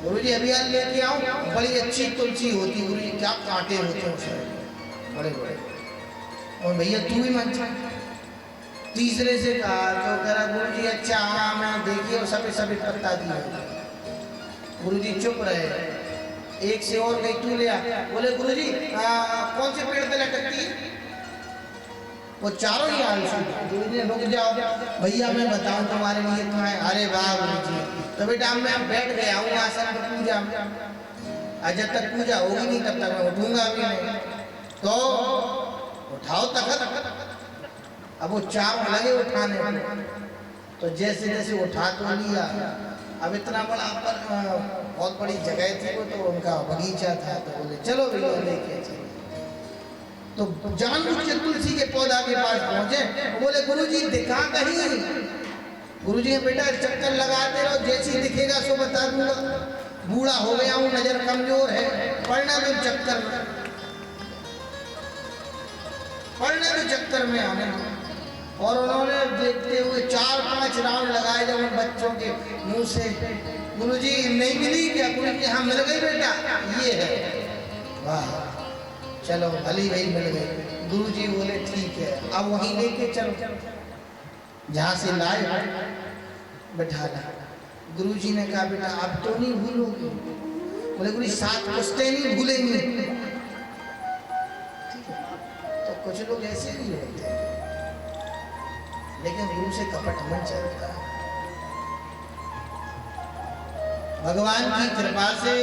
गुरु जी अभी आज लेके आओ, बड़ी अच्छी तुलसी होती, गुरु जी क्या कांटे होते हैं उसमें बड़े बड़े, और भैया तू भी मत। तीसरे से कहा तो कह रहा गुरु जी अच्छा हाँ मैं देखिए, और सफेद सफेद पत्ता की है। गुरु जी चुप रहे, एक से और गई, तू ले आ, बोले गुरु जी कौन से पेड़ पे लटकती है, वो चारों ही आए। गुरु जी रुक जाओ भैया मैं बताऊं तुम्हारे लिए कहाँ है। अरे वाह गुरु जी, तो बेटा मैं बैठ गया हूँ आसन पर पूजा में, और जब तक पूजा होगी नहीं तब तक मैं उठूंगा भी नहीं, तो उठाओ तखत। अब वो चारों लगे उठाने, तो जैसे जैसे उठा तो लिया, अब इतना बड़ा पर बहुत बड़ी जगह थी वो, तो उनका बगीचा था, तो बोले चलो भैया लेके चलो। तो जानबूझ के तुलसी के पौधा के पास पहुंचे, बोले गुरु जी दिखा कहीं। गुरु जी बेटा चक्कर लगाते रहो, जैसी दिखेगा सो बता दूंगा, बूढ़ा हो गया हूँ, नजर कमजोर है, पढ़ना तो चक्कर में, पढ़ने के चक्कर में आने। और उन्होंने देखते हुए 4-5 राउंड लगाए जब उन बच्चों के मुंह से। गुरु जी नहीं मिली क्या, गुरु जी हाँ मिल गई बेटा, ये है। वाह चलो भली भाई मिल गई। गुरु जी बोले ठीक है, अब वहीं लेके चलो जहाँ से लाए, बैठा ला। गुरु जी ने कहा बेटा अब तो नहीं भूलोगे, बोले गुरु जी 7 पुश्ते नहीं भूलेंगे। तो कुछ लोग ऐसे नहीं होते, लेकिन गुरु से कपट मन चलता है। भगवान की कृपा से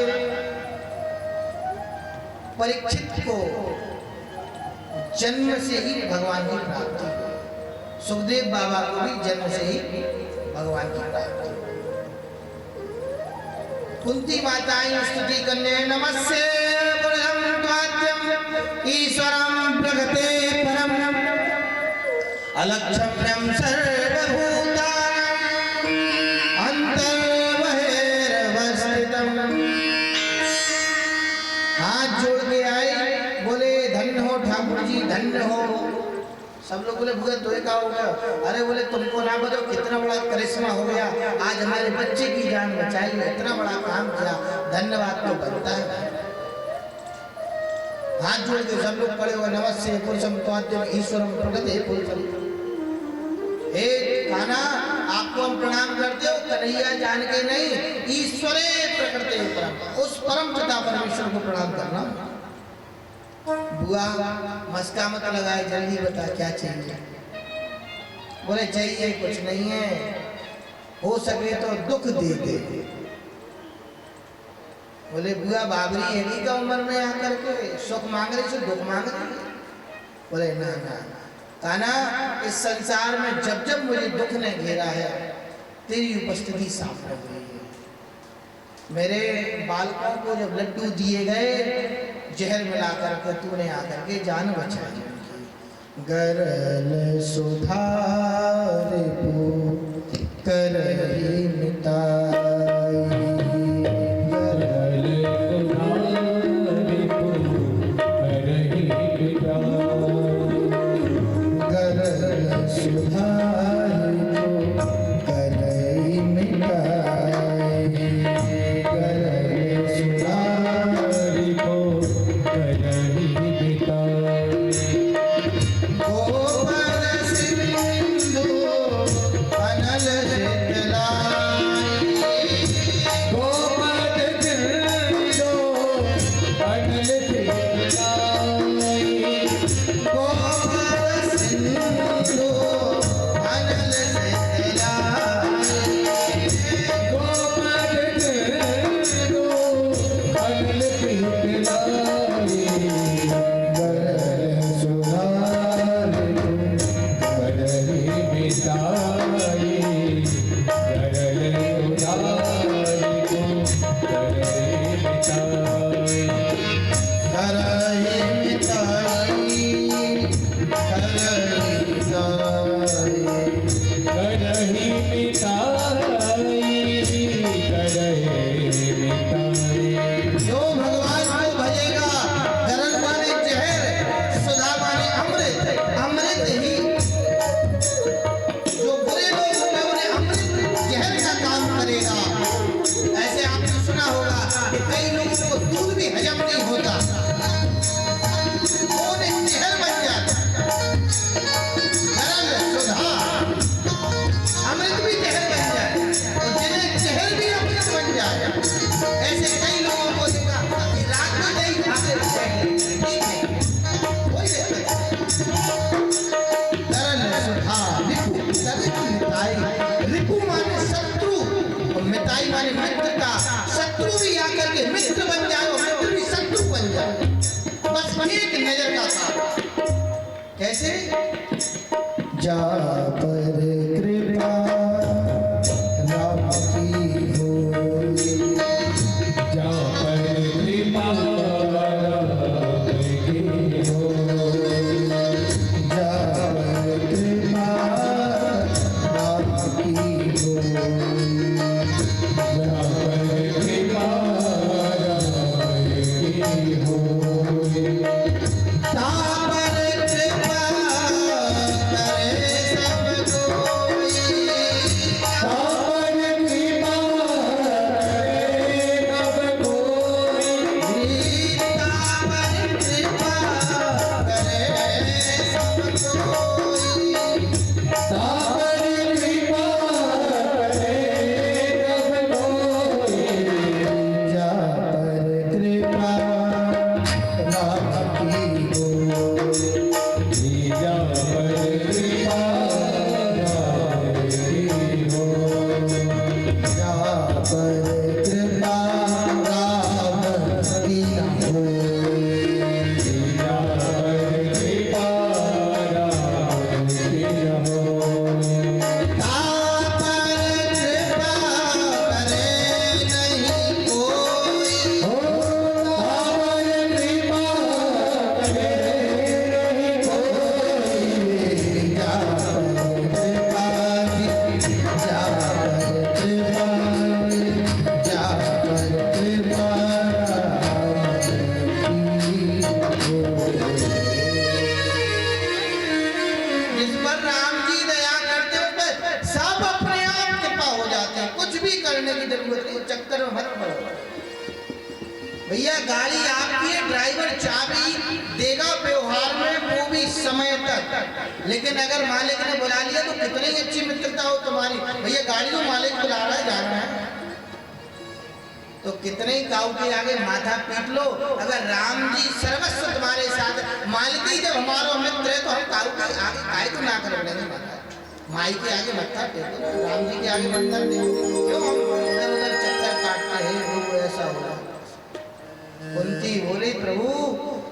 परीक्षित को जन्म से ही भगवान की प्राप्ति, सुखदेव बाबा को भी जन्म से ही भगवान की प्राप्ति। कुंती माताएं स्तुति करने, नमस्ते बुद्धं त्वाद्यं ईश्वरं प्रगते परम अलक्षम्यं सर्वभूतानां अंतर्बहिर्वस्थितम्। हाथ जोड़ के आए, बोले धन्य हो ठाकुर जी, धन्य हो। सब लोग बोले भगत तो क्या हो गया, अरे बोले तुमको ना बताओ कितना बड़ा करिश्मा हो गया, आज हमारे बच्चे की जान बचाई, इतना बड़ा काम किया, धन्यवाद तो बनता है। हाथ जोड़ के सब लोग खड़े हुए, नमस्ते पुरुषम त्वाद्यं ईश्वरम प्रगते पुरुषम। हे कान्हा आपको हम प्रणाम करते हो, कन्हैया जान के नहीं, ईश्वरे प्रकृते परम, उस परम पिता परमेश्वर को प्रणाम करना। बुआ मस्का मत लगाए, जल्दी बता क्या चाहिए। बोले चाहिए कुछ नहीं है, हो सके तो दुख दे दे। बोले बुआ बाबरी है का उम्र में आकर के सुख मांग रही से दुख मांग रही। बोले ना ना कान्हा, इस संसार में जब जब मुझे दुख ने घेरा है, तेरी उपस्थिति साफ लग रही है। मेरे बालकों को जब लड्डू दिए गए, जहर मिलाकर के तूने आकर के जान बचाई। गरल सुधार करही मिताई, गरल सुधार करही मिताई, गरल सुधार करही मिताई। गोपद सिंधु अनल शीतला उनको दूध भी हजम नहीं होता, वो उन्हें जहर बन जाता। तरल सुधा अमृत भी जहर बन जाए, और जिन्हें जहर भी अमृत बन जाए। ऐसे कई लोगों को देखा कि रात को नहीं खाते रहते हैं, ठीक है, कोई नहीं। तरल सुधा रिपु, तरल मिताई, रिपु माने शत्रु और मिताई माने मित्रता। शत्रु भी आकर के मित्र बन जाए और मित्र भी शत्रु बन जाए, बस एक नजर का साथ। कैसे? जा पर कृपा राम की होई, जा पर कृपा राम की होई, जा पर कृपा राम की होई, जा पर कृपा राम की होई। तापर कृपा करे सब कोई, तापर कृपा करे सब कोई, तापर कृपा करे सब कोई। तापर कृपा करे सब कोई, जा पर कृपा राम की होई, जा पर कृपा राम की होई, जा पर कृपा राम की होई, जा पर कृपा राम की होई। तापर कृपा करे नहीं कोई, ओ तापर कृपा करे नहीं कोई, जा पर कृपा जा पर कृपा जा पर कृपा जिस पर राम जी दया करते हैं उस पर सब अपने आप कृपा हो जाते हैं, कुछ भी करने की जरूरत नहीं, चक्कर में मत पड़ो। भैया गाड़ी आपकी है, ड्राइवर चाबी देगा व्यवहार में, वो भी समय तक। लेकिन अगर मालिक ने बुला लिया तो कितनी अच्छी मित्रता हो तुम्हारी। भैया गाड़ी तो मालिक बुला रहा है, जाना है तो कितने ही काऊ के आगे माथा पीट लो। अगर राम जी सर्वस्व तुम्हारे साथ, मालिक ही जब हमारा मित्र है तो हम काऊ के आगे काहे को ना कर लेंगे माथा। माई के आगे मत्था टेको, राम जी के आगे बंधन दे, क्यों हम इधर उधर चक्कर काटते हैं, वो ऐसा होगा। कुंती बोली प्रभु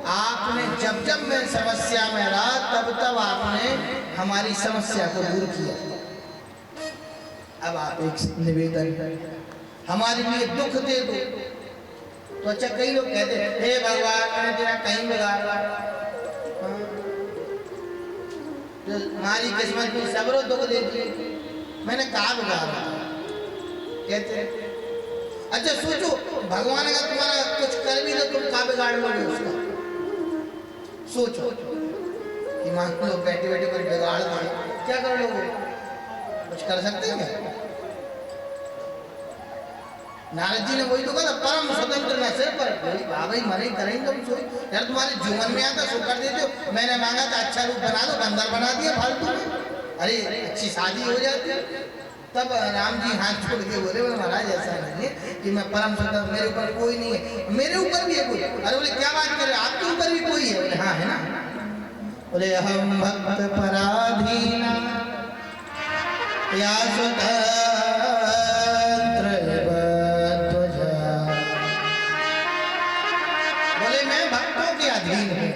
आपने जब जब मैं समस्या में रहा तब तब आपने हमारी समस्या को दूर किया। अब आप एक निवेदन हमारे लिए दुख दे दो। तो अच्छा कई लोग कहते हैं हे भगवान मैंने तेरा कहीं बिगाड़ा, हमारी किस्मत में सबरो दुख दे दिए, मैंने कहा बिगाड़ा। कहते हैं अच्छा सोचो भगवान अगर तुम्हारा कुछ कर भी तो तुम कहा बिगाड़ लोगे उसका। सोचो कि मान लो बैठे बैठे कुछ बिगाड़ दो, क्या कर लोगे? कुछ कर सकते हैं क्या? नारद जी ने वही तो कहा परम स्वतंत्र न सिर पर भाई मरे करेंगे तुम सोई यार, तुम्हारे जीवन में आता सो कर देते हो। मैंने मांगा था अच्छा रूप बना दो, बंदर बना दिया फालतू में। अरे अच्छी शादी हो जाती। तब राम जी हाथ छोड़ के बोले महाराज ऐसा नहीं है कि मैं परम स्वतंत्र, मेरे ऊपर कोई नहीं है, मेरे ऊपर भी है कोई। अरे बोले क्या बात कर रहे, आपके ऊपर भी कोई है? बोले हाँ है ना। बोले हम भक्त पराधीन या स्वतंत्र ध्वजा। बोले मैं भक्तों के अधीन हूँ,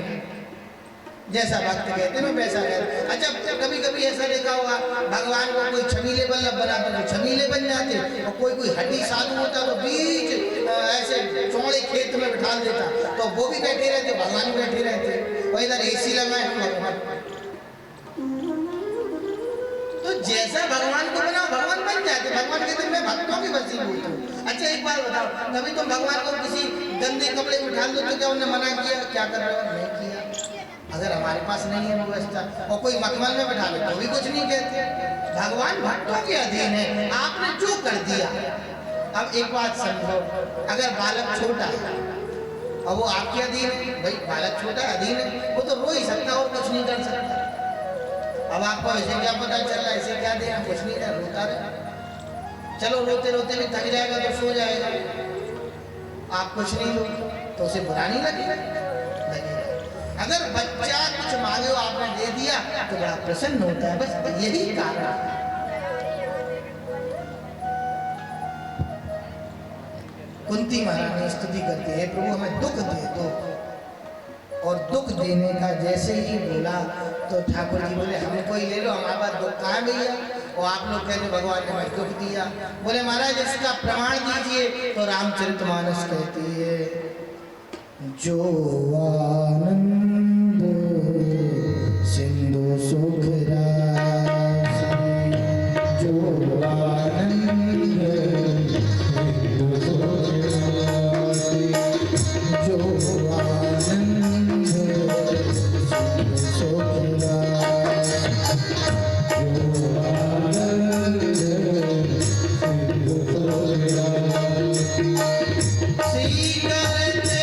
जैसा भक्त कहते हैं वैसा कहते। अच्छा कभी कभी ऐसा देखा होगा भगवान को कोई छबीले बल्लभ बनाते तो छबीले बन जाते, और कोई कोई हड्डी साधु होता तो बीच ऐसे चौड़े खेत में बिठा देता तो वो भी बैठे रहते, भगवान भी बैठे रहते, और इधर एसी लगाए हम भगवान। तो जैसा भगवान को बनाओ भगवान बन जाते। भगवान कहते मैं भक्तों की वसीभूत हूँ। अच्छा एक बात बताओ, कभी तुम भगवान को किसी गंदे कपड़े में उठा दो तो क्या उन्हें मना किया? क्या कर रहे हो? नहीं किया। अगर हमारे पास नहीं है व्यवस्था और कोई मखमल में बैठा ले तो भी कुछ नहीं कहते। भगवान भक्तों के अधीन है, आपने जो कर दिया अब एक बात समझो, अगर बालक छोटा है और वो आपके अधीन है, भाई बालक छोटा है अधीन है, वो तो रो ही सकता और कुछ नहीं कर सकता। अब आपको ऐसे क्या पता चल रहा है, ऐसे क्या देना, कुछ नहीं है, रोता रहे। चलो रोते रोते भी थक जाएगा तो सो जाएगा, आप कुछ नहीं हो तो उसे बुरा नहीं लगेगा। अगर बच्चा कुछ मांगे हो आपने दे दिया तो बड़ा प्रसन्न होता है, बस यही कारण है। कुंती महारानी स्तुति करती है, प्रभु हमें दुख दे दो, और दुख देने का जैसे ही बोला तो ठाकुर जी बोले हमको ही ले लो, हमारे पास दुख कहाँ है भैया। और आप लोग कहते भगवान ने हमें दुख दिया, बोले महाराज इसका प्रमाण दीजिए। तो रामचरितमानस कहती है, जो आनंद सिंधु सुख राशि, जो आनंद सिंधु सुख राशि, जो आनंद सिंधु सुख राशि, जो आनंद सिंधु सुख राशि, श्री करते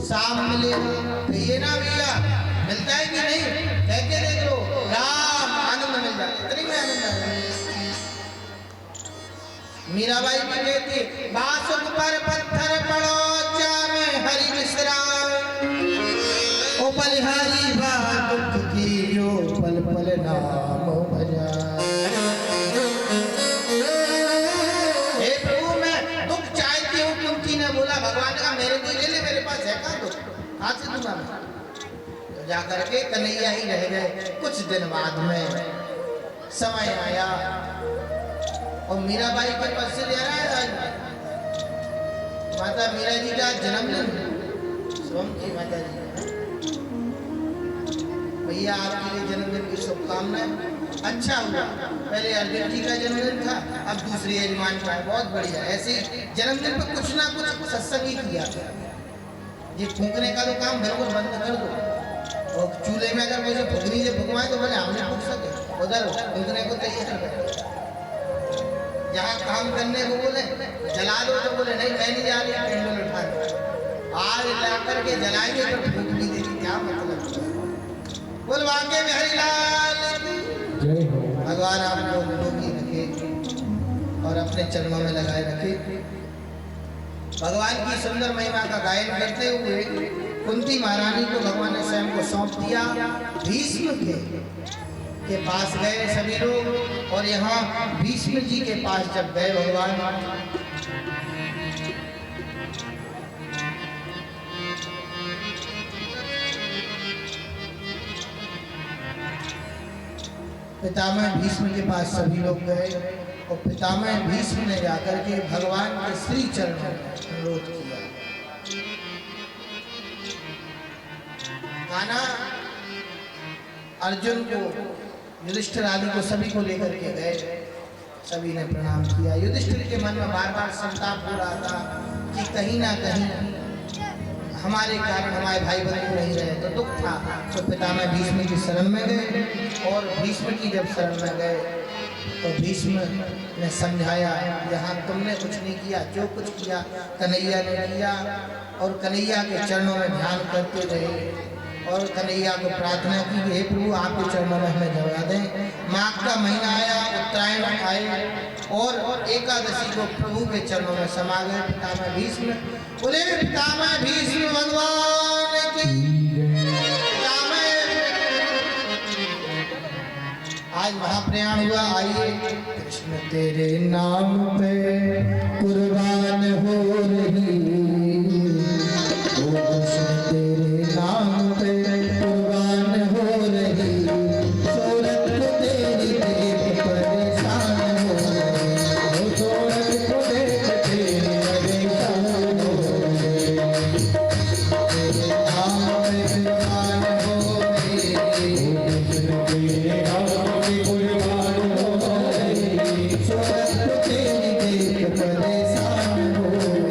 शाम मिलेगा, ये ना भैया मिलता है कि नहीं, कह के देख लो, राम आनंद मिल जाता है, इतनी में आनंद आता है। मीराबाई भी कहती, बासुक पर पत्थर पड़ो जामे हरि विश्राम, ओ बलिहारी बा दुख की जो पल पल नाम भजा। हे प्रभु मैं दुख चाहती हूँ, कुंती ने बोला, भगवान ने कहा मेरे को ले ले, मेरे पास है कहाँ दुख, हाथ से दूंगा मैं। तो जाकर के कन्हैया ही रह गए। कुछ दिन बाद में समय आया और मीराबाई के पास से ले रहा है माता मीरा जी का जन्मदिन, सोमती माता जी, भैया आपके लिए जन्मदिन की शुभकामनाएं। अच्छा हुआ, पहले अर्जुन जी का जन्मदिन था, अब दूसरी यजमान का है, बहुत बढ़िया। ऐसे जन्मदिन पर कुछ ना कुछ सत्संग ही किया, ये फूंकने का तो काम बिल्कुल बंद कर दो। और चूल्हे में अगर मुझे फुकनी से फुकवाए तो बोले हमने फूक सके, उधर फूकने को तैयार है। जहाँ काम करने को बोले जला दो तो बोले नहीं मैं नहीं जा रही, कैंडल उठा आज ला करके जलाएंगे तो फूक भी देगी, क्या मतलब। बोल वाकई में हरिलाल भगवान आप लोगों की रखे और अपने चरणों में लगाए रखे। भगवान की सुंदर महिमा का गायन करते हुए कुंती महारानी को भगवान ने स्वयं को सौंप दिया। भीष्म के पास गए सभी लोग, और यहाँ भीष्म जी के पास जब गए भगवान, पितामह भीष्म के पास सभी लोग गए और पितामह भीष्म ने जाकर के भगवान के श्री चरणों में अनुरोध किया। गाना अर्जुन को, युधिष्ठिर आदि को सभी को लेकर के गए, सभी ने प्रणाम किया। युधिष्ठिर के मन में बार बार संताप हो रहा था कि कहीं ना कहीं हमारे कारण हमारे भाई बंधु नहीं रहे, तो दुख था। तो पितामह भीष्म की शरण में गए, और भीष्म की जब शरण में गए तो भीष्म ने समझाया, यहाँ तुमने कुछ नहीं किया, जो कुछ किया कन्हैया ने किया। और कन्हैया के चरणों में ध्यान करते रहे और कन्हैया को प्रार्थना की कि हे प्रभु आपके चरणों में हमें जगा दें। माघ का महीना आया, उत्तरायण आए, और एकादशी को प्रभु के चरणों में समा गए पितामह भीष्म। बोले पितामह भीष्म भगवान की। आज महाप्रयाण हुआ, आइए कृष्ण तेरे नाम पे कुर्बान हो रही, वो हुस्न तेरे नाम पे कुर्बान हो रही, शोहरत को तेरी देख परेशान हो रही, वो शोहरत को देख तेरी परेशान हो रही, तेरे नाम पे कुर्बान हो रही, तेरे नाम पे कुर्बान हो रही, शोहरत को तेरी देख परेशान हो रही।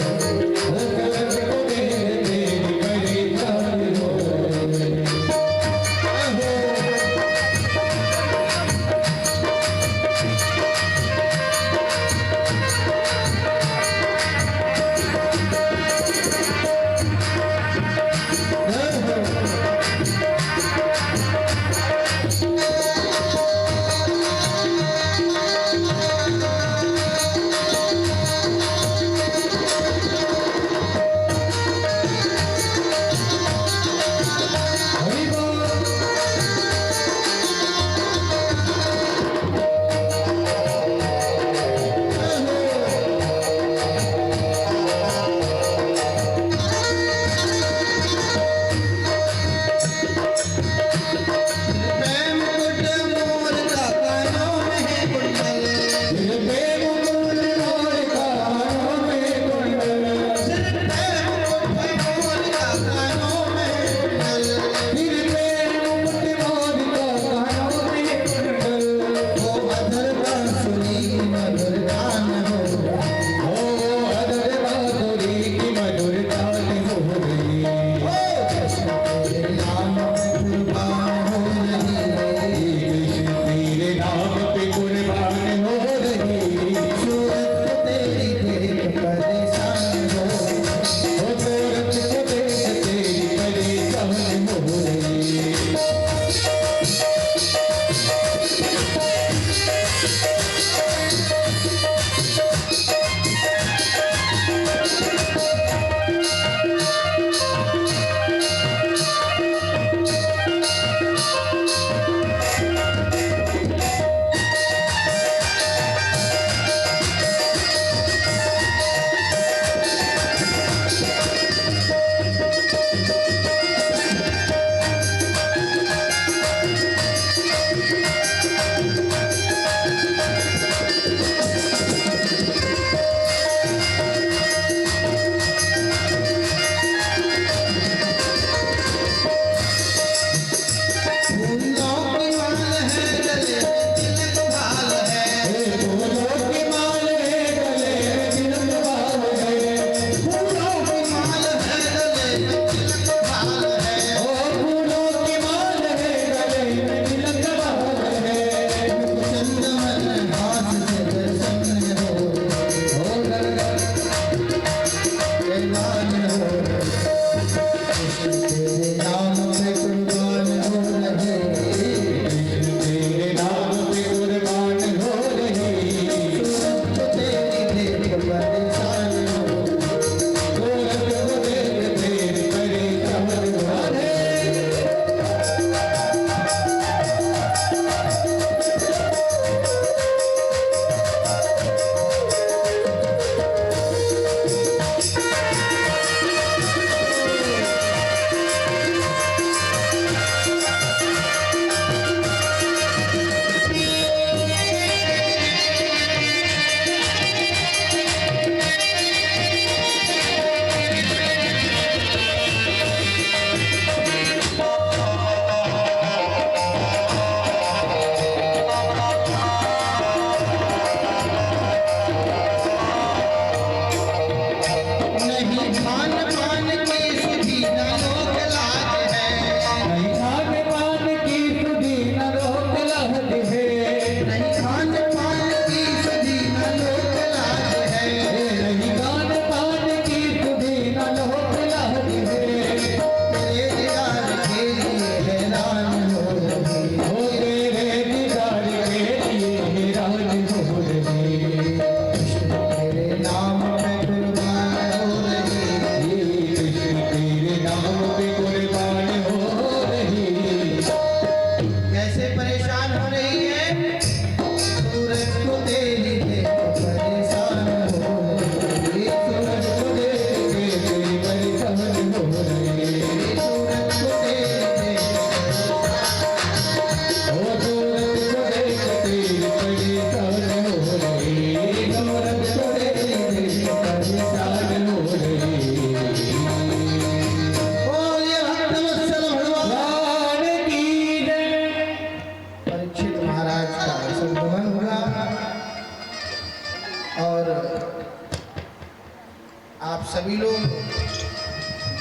आप सभी लोग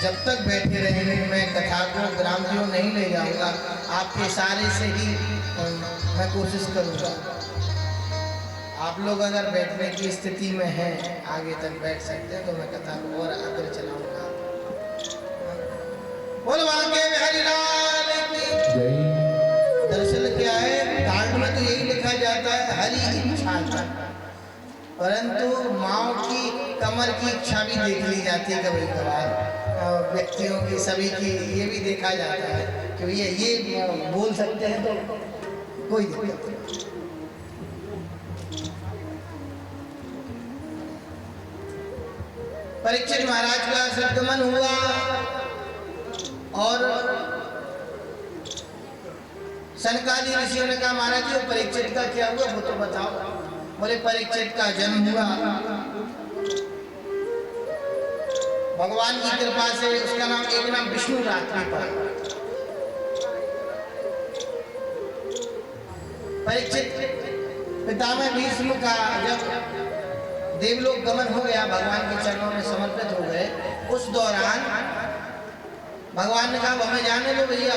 जब तक बैठे रहेंगे मैं कथा को ग्राम जीवन नहीं ले जाऊंगा, आपके इशारे से ही मैं कोशिश करूंगा। आप लोग अगर बैठने की स्थिति में हैं, आगे तक बैठ सकते हैं, तो मैं कथा को और आगे चलाऊंगा। बोल वाके बिहारी लाल की जय। दरअसल क्या है, कार्ड में तो यही लिखा जाता है हरी इच्छा का, परंतु माओ की कमर की इच्छा भी देख ली जाती है कभी कभार, व्यक्तियों की सभी की ये भी देखा जाता है कि भैया ये बोल सकते हैं तो कोई दिक्कत नहीं। परीक्षित महाराज का संगमन हुआ और सनकादि ऋषियों ने कहा महाराज जी परीक्षित का क्या हुआ वो तो बताओ। बोले परीक्षित का जन्म हुआ, भगवान की कृपा से उसका नाम एक नाम विष्णु रात्रि पड़ा। परीक्षित पितामह भीष्म का जब देवलोक गमन हो गया, भगवान के चरणों में समर्पित हो गए, उस दौरान भगवान ने कहा हमें जाने दो भैया।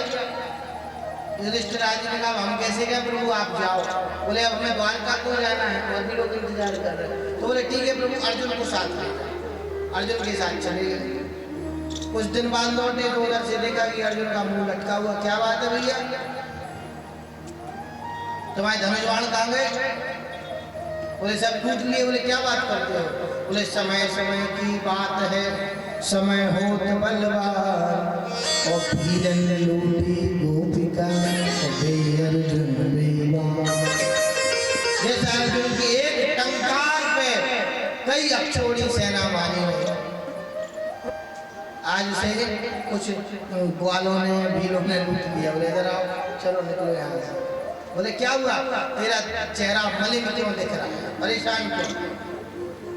युधिष्ठिर आदि ने कहा हम कैसे गए प्रभु, आप जाओ। बोले अब हमें द्वारका को जाना है, और भी लोग इंतजार कर रहे हैं। तो बोले ठीक है प्रभु, अर्जुन को साथ ले। अर्जुन के साथ चले गए। कुछ दिन बाद लौटे तो उधर से देखा कि अर्जुन का मुंह लटका हुआ। क्या बात है भैया, तुम्हारे धनुष बाण कहाँ गए? बोले सब टूट लिए। बोले क्या बात करते हो? बोले समय समय की बात है, समय हो तो बलवान और भीरन लूटी गोपिका अर्जुन बेईमान। जैसे अर्जुन की एक टंकार पे कई अक्षौणी सेना मारी हुई। आज से कुछ ग्वालों ने भीलों ने लूट लिया। बोले इधर आओ, चलो निकलो यहाँ से। बोले क्या हुआ, तेरा चेहरा मलिन क्यों दिख रहा है, परेशान क्यों?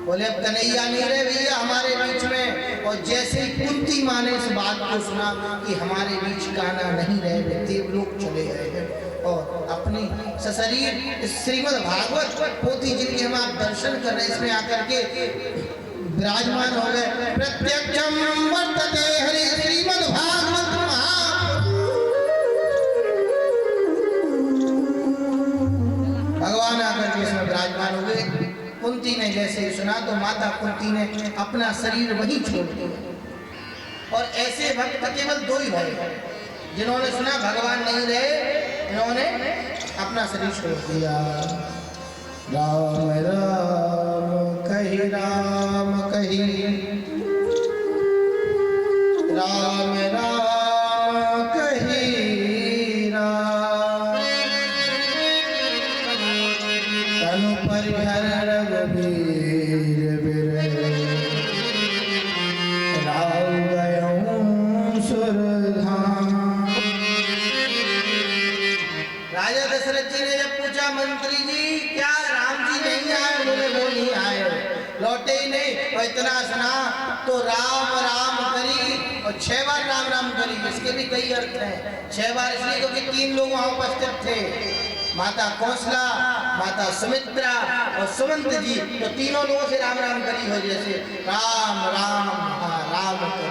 बोले अब कन्हैया नहीं रहे भैया हमारे बीच में। और जैसे ही कुंती माँ ने इस बात को सुना कि हमारे बीच कान्हा नहीं रहे, देवलोक चले गए हैं और अपनी सशरीर श्रीमद् भागवत पोथी जिनके हम आप दर्शन कर रहे हैं, इसमें आकर के विराजमान हो गए। प्रत्यक्षम वर्तते हरि श्रीमद् भागवत भगवान आकर के इसमें विराजमान हो गए। कुंती ने जैसे ही सुना तो माता कुंती ने अपना शरीर वहीं छोड़ दिया। और ऐसे भक्त केवल दो ही भरे, जिन्होंने सुना भगवान नहीं रहे, इन्होंने अपना शरीर छोड़ दिया। राम राम कही, राम कही, राम राम कही, राम तनु परिहर रघुबीर बिरह, राम गयऊं सुरधाम। राजा दशरथ जी ने जब पूछा मंत्री जी क्या राम जी नहीं आए? बोले वो नहीं आए, लौटे ही नहीं। और इतना सुना तो राम राम करी और 6 बार राम राम करी। इसके भी कई अर्थ हैं। 6 बार इसलिए क्योंकि 3 लोग वहां उपस्थित थे, माता कौशला, माता सुमित्रा और सुमंत जी। तो तीनों लोगों से राम राम करी हो, जैसे राम राम राम करी,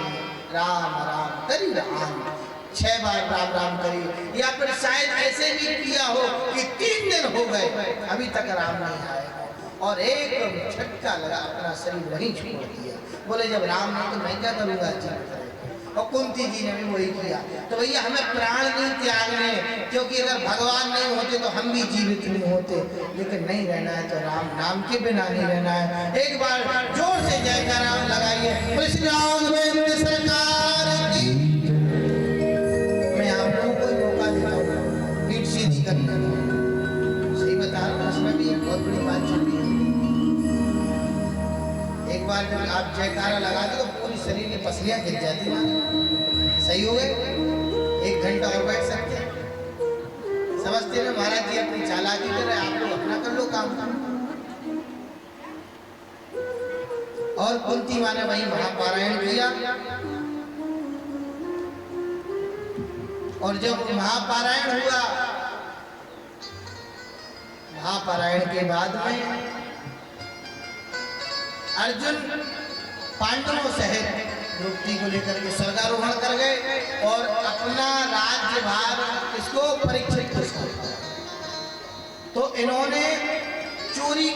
राम राम करी, राम 6 बार राम राम करी। या फिर शायद ऐसे भी किया हो कि 3 दिन हो गए अभी तक राम नहीं आए और एक झटका लगा अपना शरीर वहीं छोड़ दिया। बोले जब राम नहीं तो मैं क्या करूँगा जी। और कुंती जी ने भी वही किया। तो भैया हमें प्राण नहीं त्यागने, क्योंकि अगर भगवान नहीं होते तो हम भी जीवित नहीं होते, लेकिन नहीं रहना है तो राम नाम के बिना नहीं रहना है। एक बार जोर से जयकारा लगाइए, श्री राघवेंद्र सरकार की। मैं आप लोगों को मौका देता हूँ पीठ सीधी करने का, सही बता रहा हूँ, इसमें भी एक बहुत बड़ी बात चल रही है। एक बार जब आप जयकारा लगा दो तो पूरी शरीर की पसलियां गिर जाती हैं। सही हो गए, 1 घंटा और बैठ सकते हैं। समझते ना महाराज जी अपनी चालाकी कर रहे, आप लोग अपना कर लो काम। और कुंती माँ ने वही महापारायण किया। और जब महापारायण हुआ, महापारायण के बाद में अर्जुन पांडवों सहित द्रौपदी को लेकर के स्वर्गारोहण कर गए और अपना राज्यभार इसको परीक्षित को। तो इन्होंने चोरी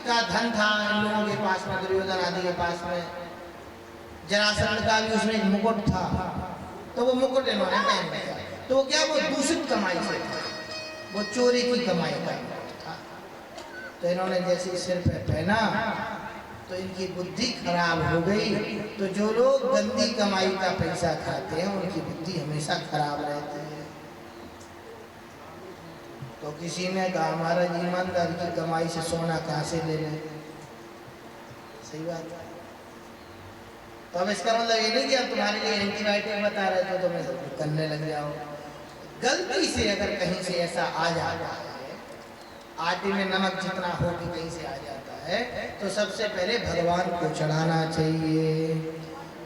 का धन था इन लोगों के पास में, दुर्योधन आदि के पास में। जरासंध का भी उसमें एक मुकुट था, तो वो मुकुट इन्होंने पहन लिया। तो वो क्या, वो दूषित कमाई से था, वो चोरी की कमाई का था। तो इन्होंने जैसे सिर पे पहना तो इनकी बुद्धि खराब हो गई। तो जो लोग गंदी कमाई का पैसा खाते हैं उनकी बुद्धि हमेशा खराब रहती है। तो किसी ने कहा महाराज ईमानदारी की कमाई से सोना कहाँ से ले लें? सही बात है। तो अब इसका मतलब ये नहीं कि हम तुम्हारे लिए एंटीबायोटिक बता रहे थे तो तुम्हें करने लग जाओ। गलती से अगर कहीं से ऐसा आ जाता है, आटे में नमक जितना हो कि कहीं से आ जाता है, तो सबसे पहले भगवान को चढ़ाना चाहिए।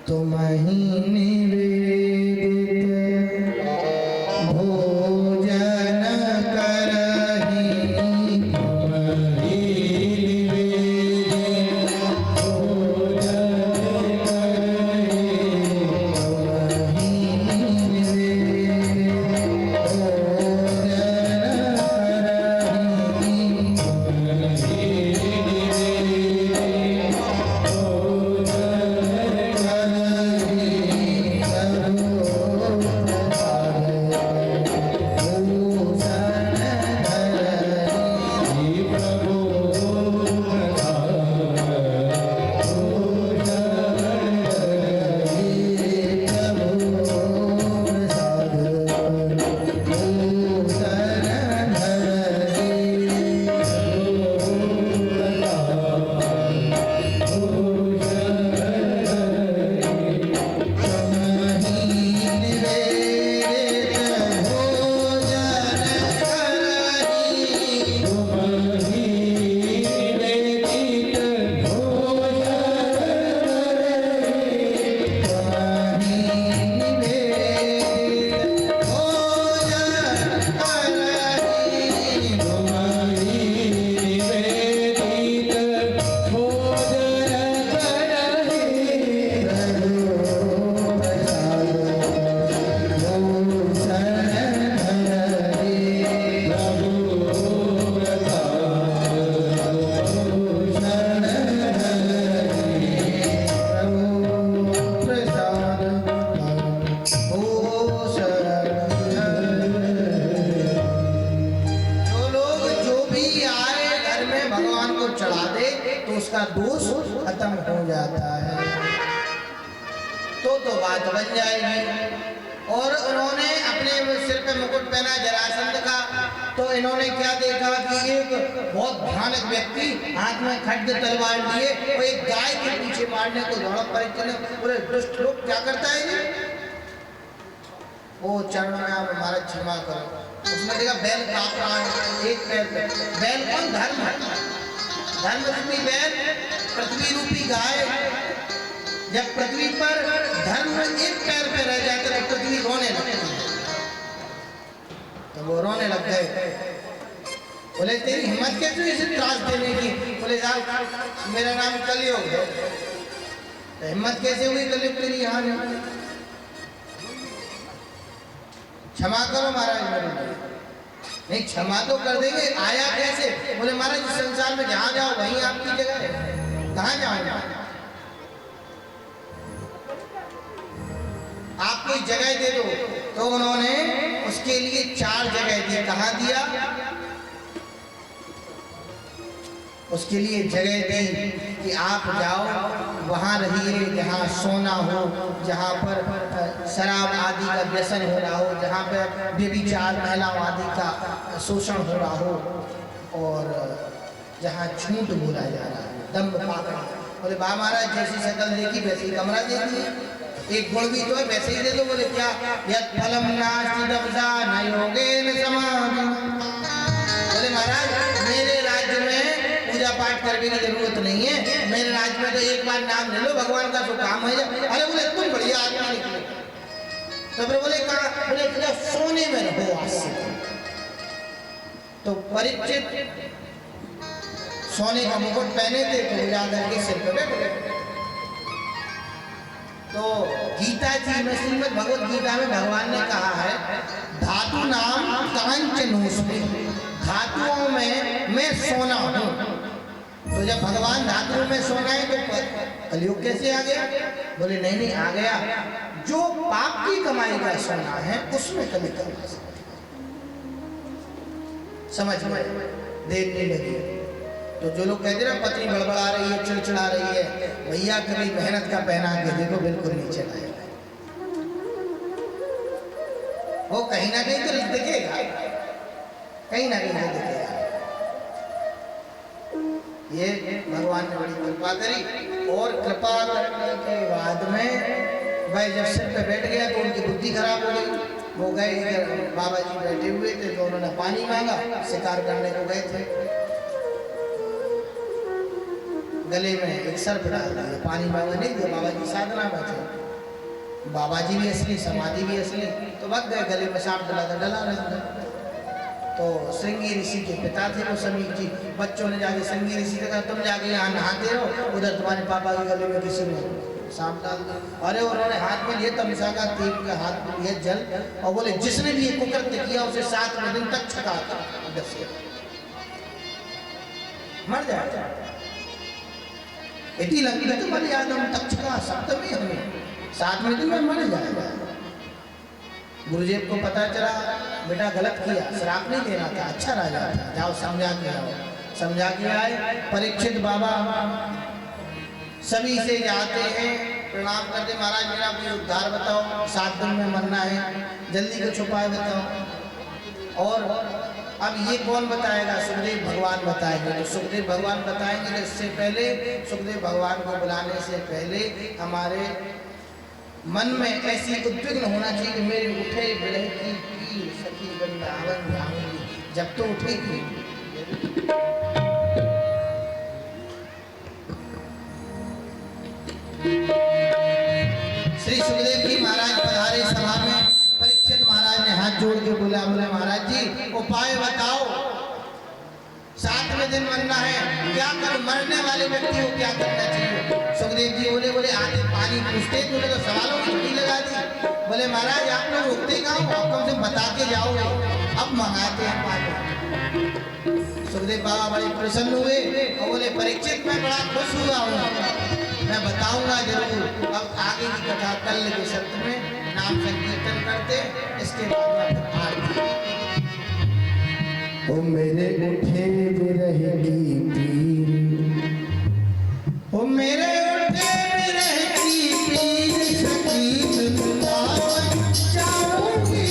तो महीने भोजन करही उसका दोष खत्म हो जाता है। तो बात बन जाएगी। और उन्होंने अपने सिर पे मुकुट पहना जरासंध का, तो इन्होंने क्या देखा कि एक बहुत भयानक व्यक्ति हाथ में खड्ग तलवार लिए और एक गाय के पीछे मारने को दौड़ा पड़े। पूरे दुष्ट लोग क्या करता है ये? वो चरण में आप हमारा क्षमा करो। उसने देखा बैल काट रहा है एक पैर पे। बैल कौन? धर्म है। धर्म रूपी बैल, पृथ्वी रूपी गाय। जब पृथ्वी पर धर्म एक पैर पे रह जाता है तो पृथ्वी रोने लगती है। तो वो रोने लग गए। बोले तेरी हिम्मत कैसे इसे त्रास देने की? बोले साहब मेरा नाम कलयुग है। तो हिम्मत कैसे हुई कलयुग तेरी यहाँ में? क्षमा करो महाराज। नहीं क्षमा तो कर देंगे, आया कैसे? बोले महाराज संसार में जहाँ जाओ वहीं आपकी जगह है। कहाँ जाओ? आप कोई जगह दे दो। तो उन्होंने उसके लिए 4 जगह दी। कहाँ दिया? उसके लिए जगह दी कि आप जाओ वहाँ रहिए जहाँ सोना हो, जहाँ पर शराब आदि का व्यसन हो रहा हो, जहाँ पर व्यभिचार महिलाओं आदि का शोषण हो रहा हो, और जहाँ झूठ बोला जा रहा है, दम्भ पाखंड। बोले बा महाराज जैसी शक्ल देखी वैसे ही कमरा दे दिए। एक गुण भी तो है वैसे ही दे दो। बोले क्या? यत् फलम नास्ति तपसा न योगेन समाधि। बोले महाराज मेरे राज्य में पूजा पाठ करने की जरूरत नहीं है। मेरे राज्य में तो एक बार नाम ले लो भगवान का तो काम है। अरे बोले तुम बढ़िया आदमी निकले। तो फिर बोले कहा? बोले तुझे सोने में रहो आज से। तो परीक्षित सोने का मुकुट पहने थे तो जाकर के सिर पे बैठ गए। तो गीता जी में, श्रीमद् भगवत गीता में भगवान ने कहा है धातु नाम कांचनोस्मि, धातुओं में मैं सोना हूँ। तो जब भगवान धातुओं में सोना है तो कलयुग कैसे आ गया? बोले नहीं नहीं आ गया, जो पाप की कमाई का सोना है उसमें कभी कमा सकते, समझ में देर नहीं लगी। तो जो लोग कहते ना पत्नी बड़बड़ा रही है, चिड़चिड़ा रही है, भैया कभी मेहनत का पहना के देखो, बिल्कुल नहीं चढ़ाएगा, वो कहीं ना कहीं तो दिखेगा, कहीं ना कहीं तो दिखेगा। ये भगवान ने बड़ी कृपा करी, और कृपा करने के बाद में भाई जब सिर पे बैठ गया तो उनकी बुद्धि खराब हो गई। वो गए, बाबा जी बैठे हुए थे तो उन्होंने पानी मांगा, शिकार करने को गए थे, गले में एक सर्प डाल दिया, पानी मांगा नहीं दिया, बाबा जी साधना में थे, बाबा जी भी असली, समाधि भी असली, तो भाग गए, गले में सांप डला रहे। तो श्रृंगी ऋषि के पिता थे वो समीप जी, बच्चों ने जाके श्रृंगी ऋषि से कहा तुम जाके यहाँ नहाते रहो, उधर तुम्हारे पापा के गले में किसी ने सांप डाल दिया। अरे उन्होंने हाथ में लिए तमसा का तेल का, हाथ में लिए जल, और बोले जिसने भी ये कुकृत्य किया उसे 7वें दिन तक छका मर जाए। इतनी लंबी तो मर्यादा तक्षका सप्तमी हमें 7वें दिन में मर जाएगा। गुरुदेव को पता चला बेटा गलत किया, श्राप नहीं देना था, अच्छा राजा था, जाओ समझा के आओ। समझा के आए, परीक्षित बाबा सभी से जाते हैं, प्रणाम करते, महाराज मेरा कोई उद्धार बताओ, 7 दिन में मरना है, जल्दी को छुपाए बताओ। और अब ये कौन बताएगा? सुखदेव भगवान बताएंगे। तो सुखदेव भगवान बताएंगे, तो इससे पहले सुखदेव भगवान को बुलाने से पहले हमारे मन में ऐसी उद्विग्न होना चाहिए कि मेरे उठे विरह की पीर सखी वृंदावन जाऊंगी, जब तो उठेगी। श्री सुखदेव जी महाराज पधारे सभा में, परीक्षित महाराज ने हाथ जोड़ के बोला, बोले महाराज जी उपाय बताओ, 7वें दिन मरना है, क्या करूं? मरने वाले व्यक्ति को क्या करना चाहिए? सुखदेव जी बोले आगे पानी पूछते, बोले तो सवालों की छुट्टी लगा दी। बोले महाराज आप लोग रुकते कहाँ, आप कम से बता के जाओगे, अब मंगाते हैं पानी। सुखदेव बाबा बड़े प्रसन्न हुए और बोले परीक्षित मैं बड़ा खुश हुआ हूँ, मैं बताऊंगा जरूर। अब आगे की कथा कल के सत्र में नाम संकीर्तन करते, इसके बाद में आरती। ओ मेरे उठे विरह की पीर, ओ मेरे उठे विरह की पीर सखी वृंदावन जाऊंगी,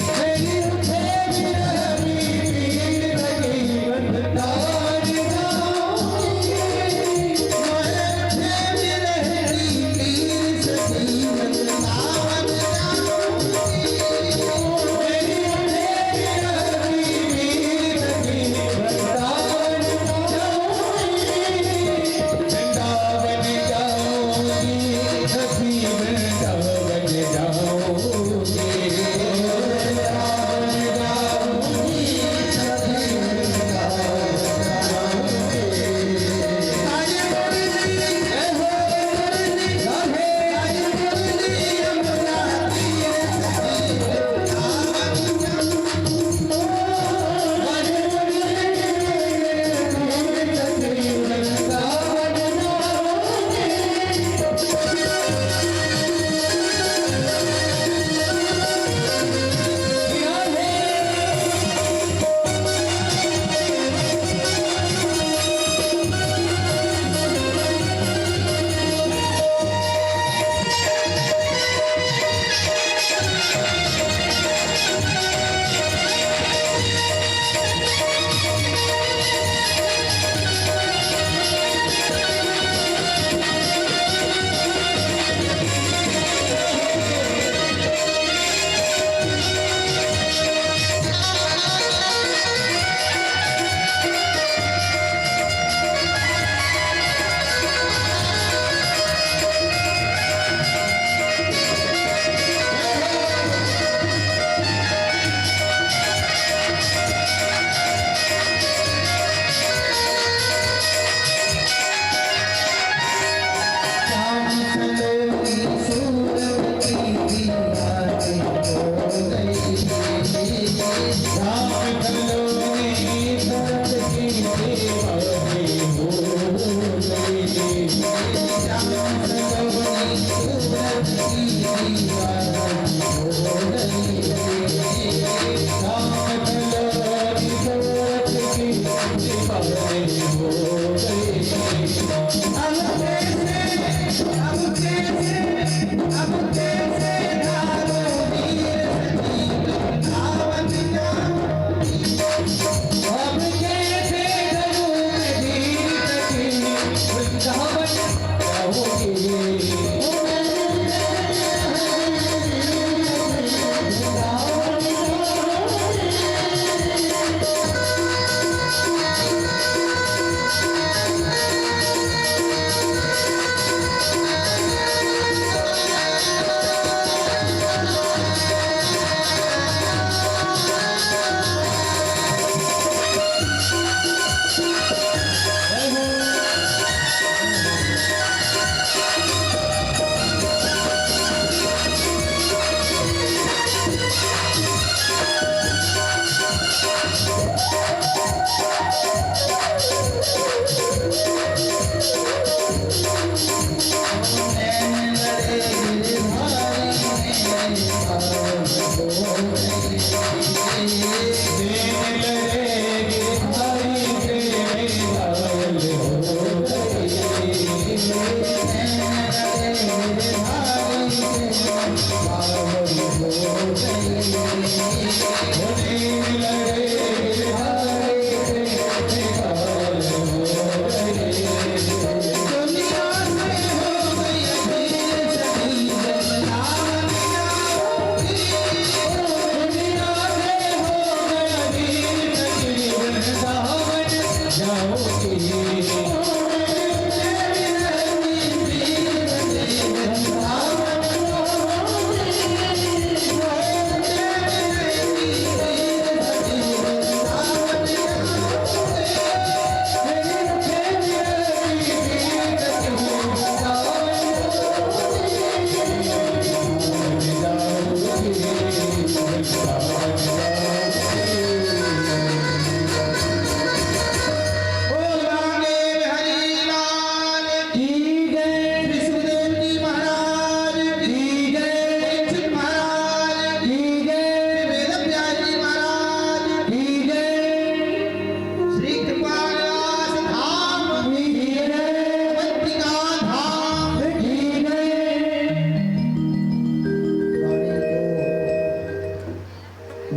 मेरे उठे विरह की पीर सखी वृंदावन जाऊंगी, मेरे उठे विरह की पीर सखी वृंदावन जाऊंगी, मेरे उठे विरह की पीर सखी वृंदावन जाऊंगी, वृंदावन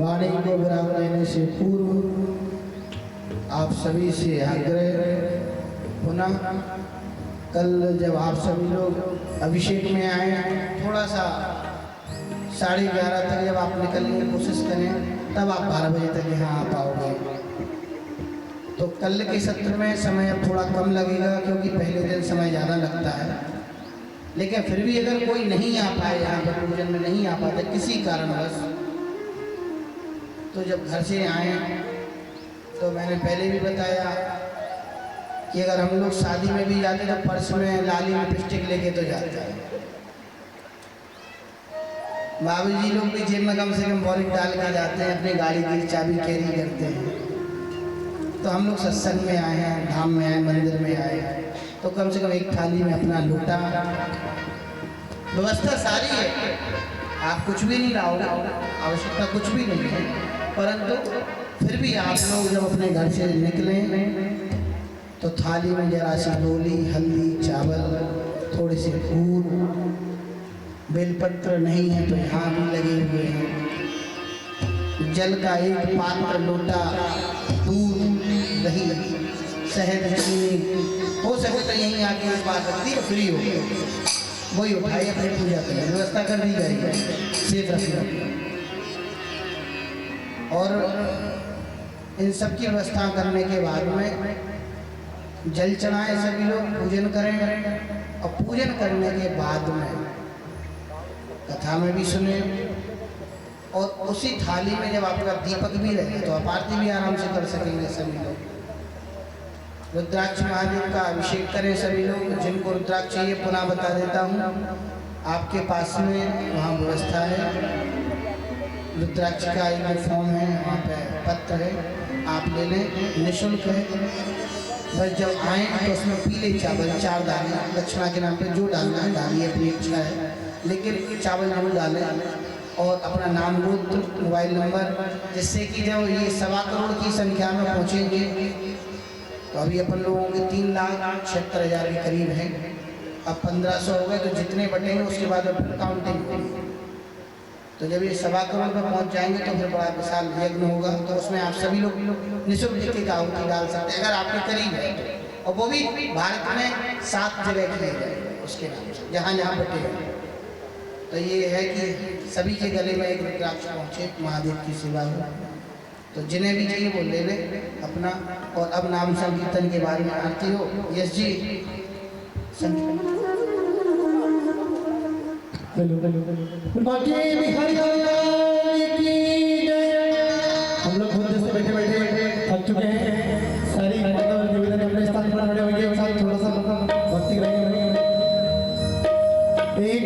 वाणी को विराम देने से पूर्व आप सभी से आग्रह पुनः कल जब आप सभी लोग अभिषेक में आए थोड़ा सा 11:30 तक जब आप निकलने की कोशिश करें तब आप 12 बजे तक यहाँ आ पाओगे। तो कल के सत्र में समय अब थोड़ा कम लगेगा क्योंकि पहले दिन समय ज़्यादा लगता है, लेकिन फिर भी अगर कोई नहीं आ पाए यहाँ पर पूजन में नहीं आ पाता किसी कारणवश, तो जब घर से आए तो मैंने पहले भी बताया कि अगर हम लोग शादी में भी जाते तो पर्स में लाली लिपस्टिक लेके तो जाते हैं। बाबू जी लोग भी जेब में कम से कम वॉलेट डाल के जाते हैं, अपनी गाड़ी की चाबी कैरी करते हैं। तो हम लोग सत्संग में आए हैं, धाम में आए, मंदिर में आए, तो कम से कम एक थाली में अपना लोटा, व्यवस्था सारी है, आप कुछ भी नहीं लाओगे, आवश्यकता कुछ भी नहीं है, परंतु फिर भी आप लोग जब अपने घर से निकलें तो थाली में जरा सी डोली, हल्दी, चावल, थोड़े से फूल, बेलपत्र नहीं है तो यहाँ भी लगे हुए हैं, जल का एक पात्र, लोटा, दूध, दही, शहद, चीनी, हो सके तो यहीं आके इस बात रखती है, फ्री हो वही उठाई अपनी पूजा करें, व्यवस्था कर दी जाएगी सेफ रखना। और इन सब की व्यवस्था करने के बाद में जल चढ़ाएं, सभी लोग पूजन करें, और पूजन करने के बाद में कथा में भी सुने, और उसी थाली में जब आपका दीपक भी रहे तो आप आरती भी आराम से कर सकेंगे सभी लोग। रुद्राक्ष महादेव का अभिषेक करें सभी लोग, जिनको रुद्राक्ष चाहिए पुनः बता देता हूँ, आपके पास में वहाँ व्यवस्था है, रुद्राक्ष का एक फॉर्म है, वहाँ पे पत्र है, आप ले लें, निःशुल्क है। बस जब आएँ तो उसमें पीले चावल 4 दाने दक्षिणा के नाम पे जो डालना है डालिए, अपनी इच्छा है। लेकिन चावल जरूर डालें और अपना नाम गोत्र मोबाइल नंबर, जिससे कि जब ये 1.25 करोड़ की संख्या में पहुँचेंगे तो अभी अपन लोगों के 3,76,000 के करीब हैं। अब 1500 हो गए तो जितने बटेंगे उसके बाद अब काउंटिंग होगी। तो जब ये 1.25 करोड़ पर पहुँच जाएंगे तो फिर बड़ा विशाल यज्ञ होगा, तो उसमें आप सभी लोग निःशुल्क की आहुति डाल सकते हैं अगर आपके करीब है तो। और वो भी भारत में 7 जगह किए गए उसके नाम से, जहाँ जहाँ बटे हैं। तो ये है कि सभी के गले में एक रुद्राक्ष पहुँचे, महादेव की सेवा हो। तो जिन्हें भी चाहिए वो ले ले अपना। और अब नाम संकीर्तन के बारे में आरती हो। यश जी संकीर्तन। बाकी बिहारी लाल की जय। हम लोग खुद से बैठे बैठे थक चुके हैं। सारी मतलब निवेदन अपने स्थान पर खड़े होंगे, साथ थोड़ा सा भक्ति करेंगे। एक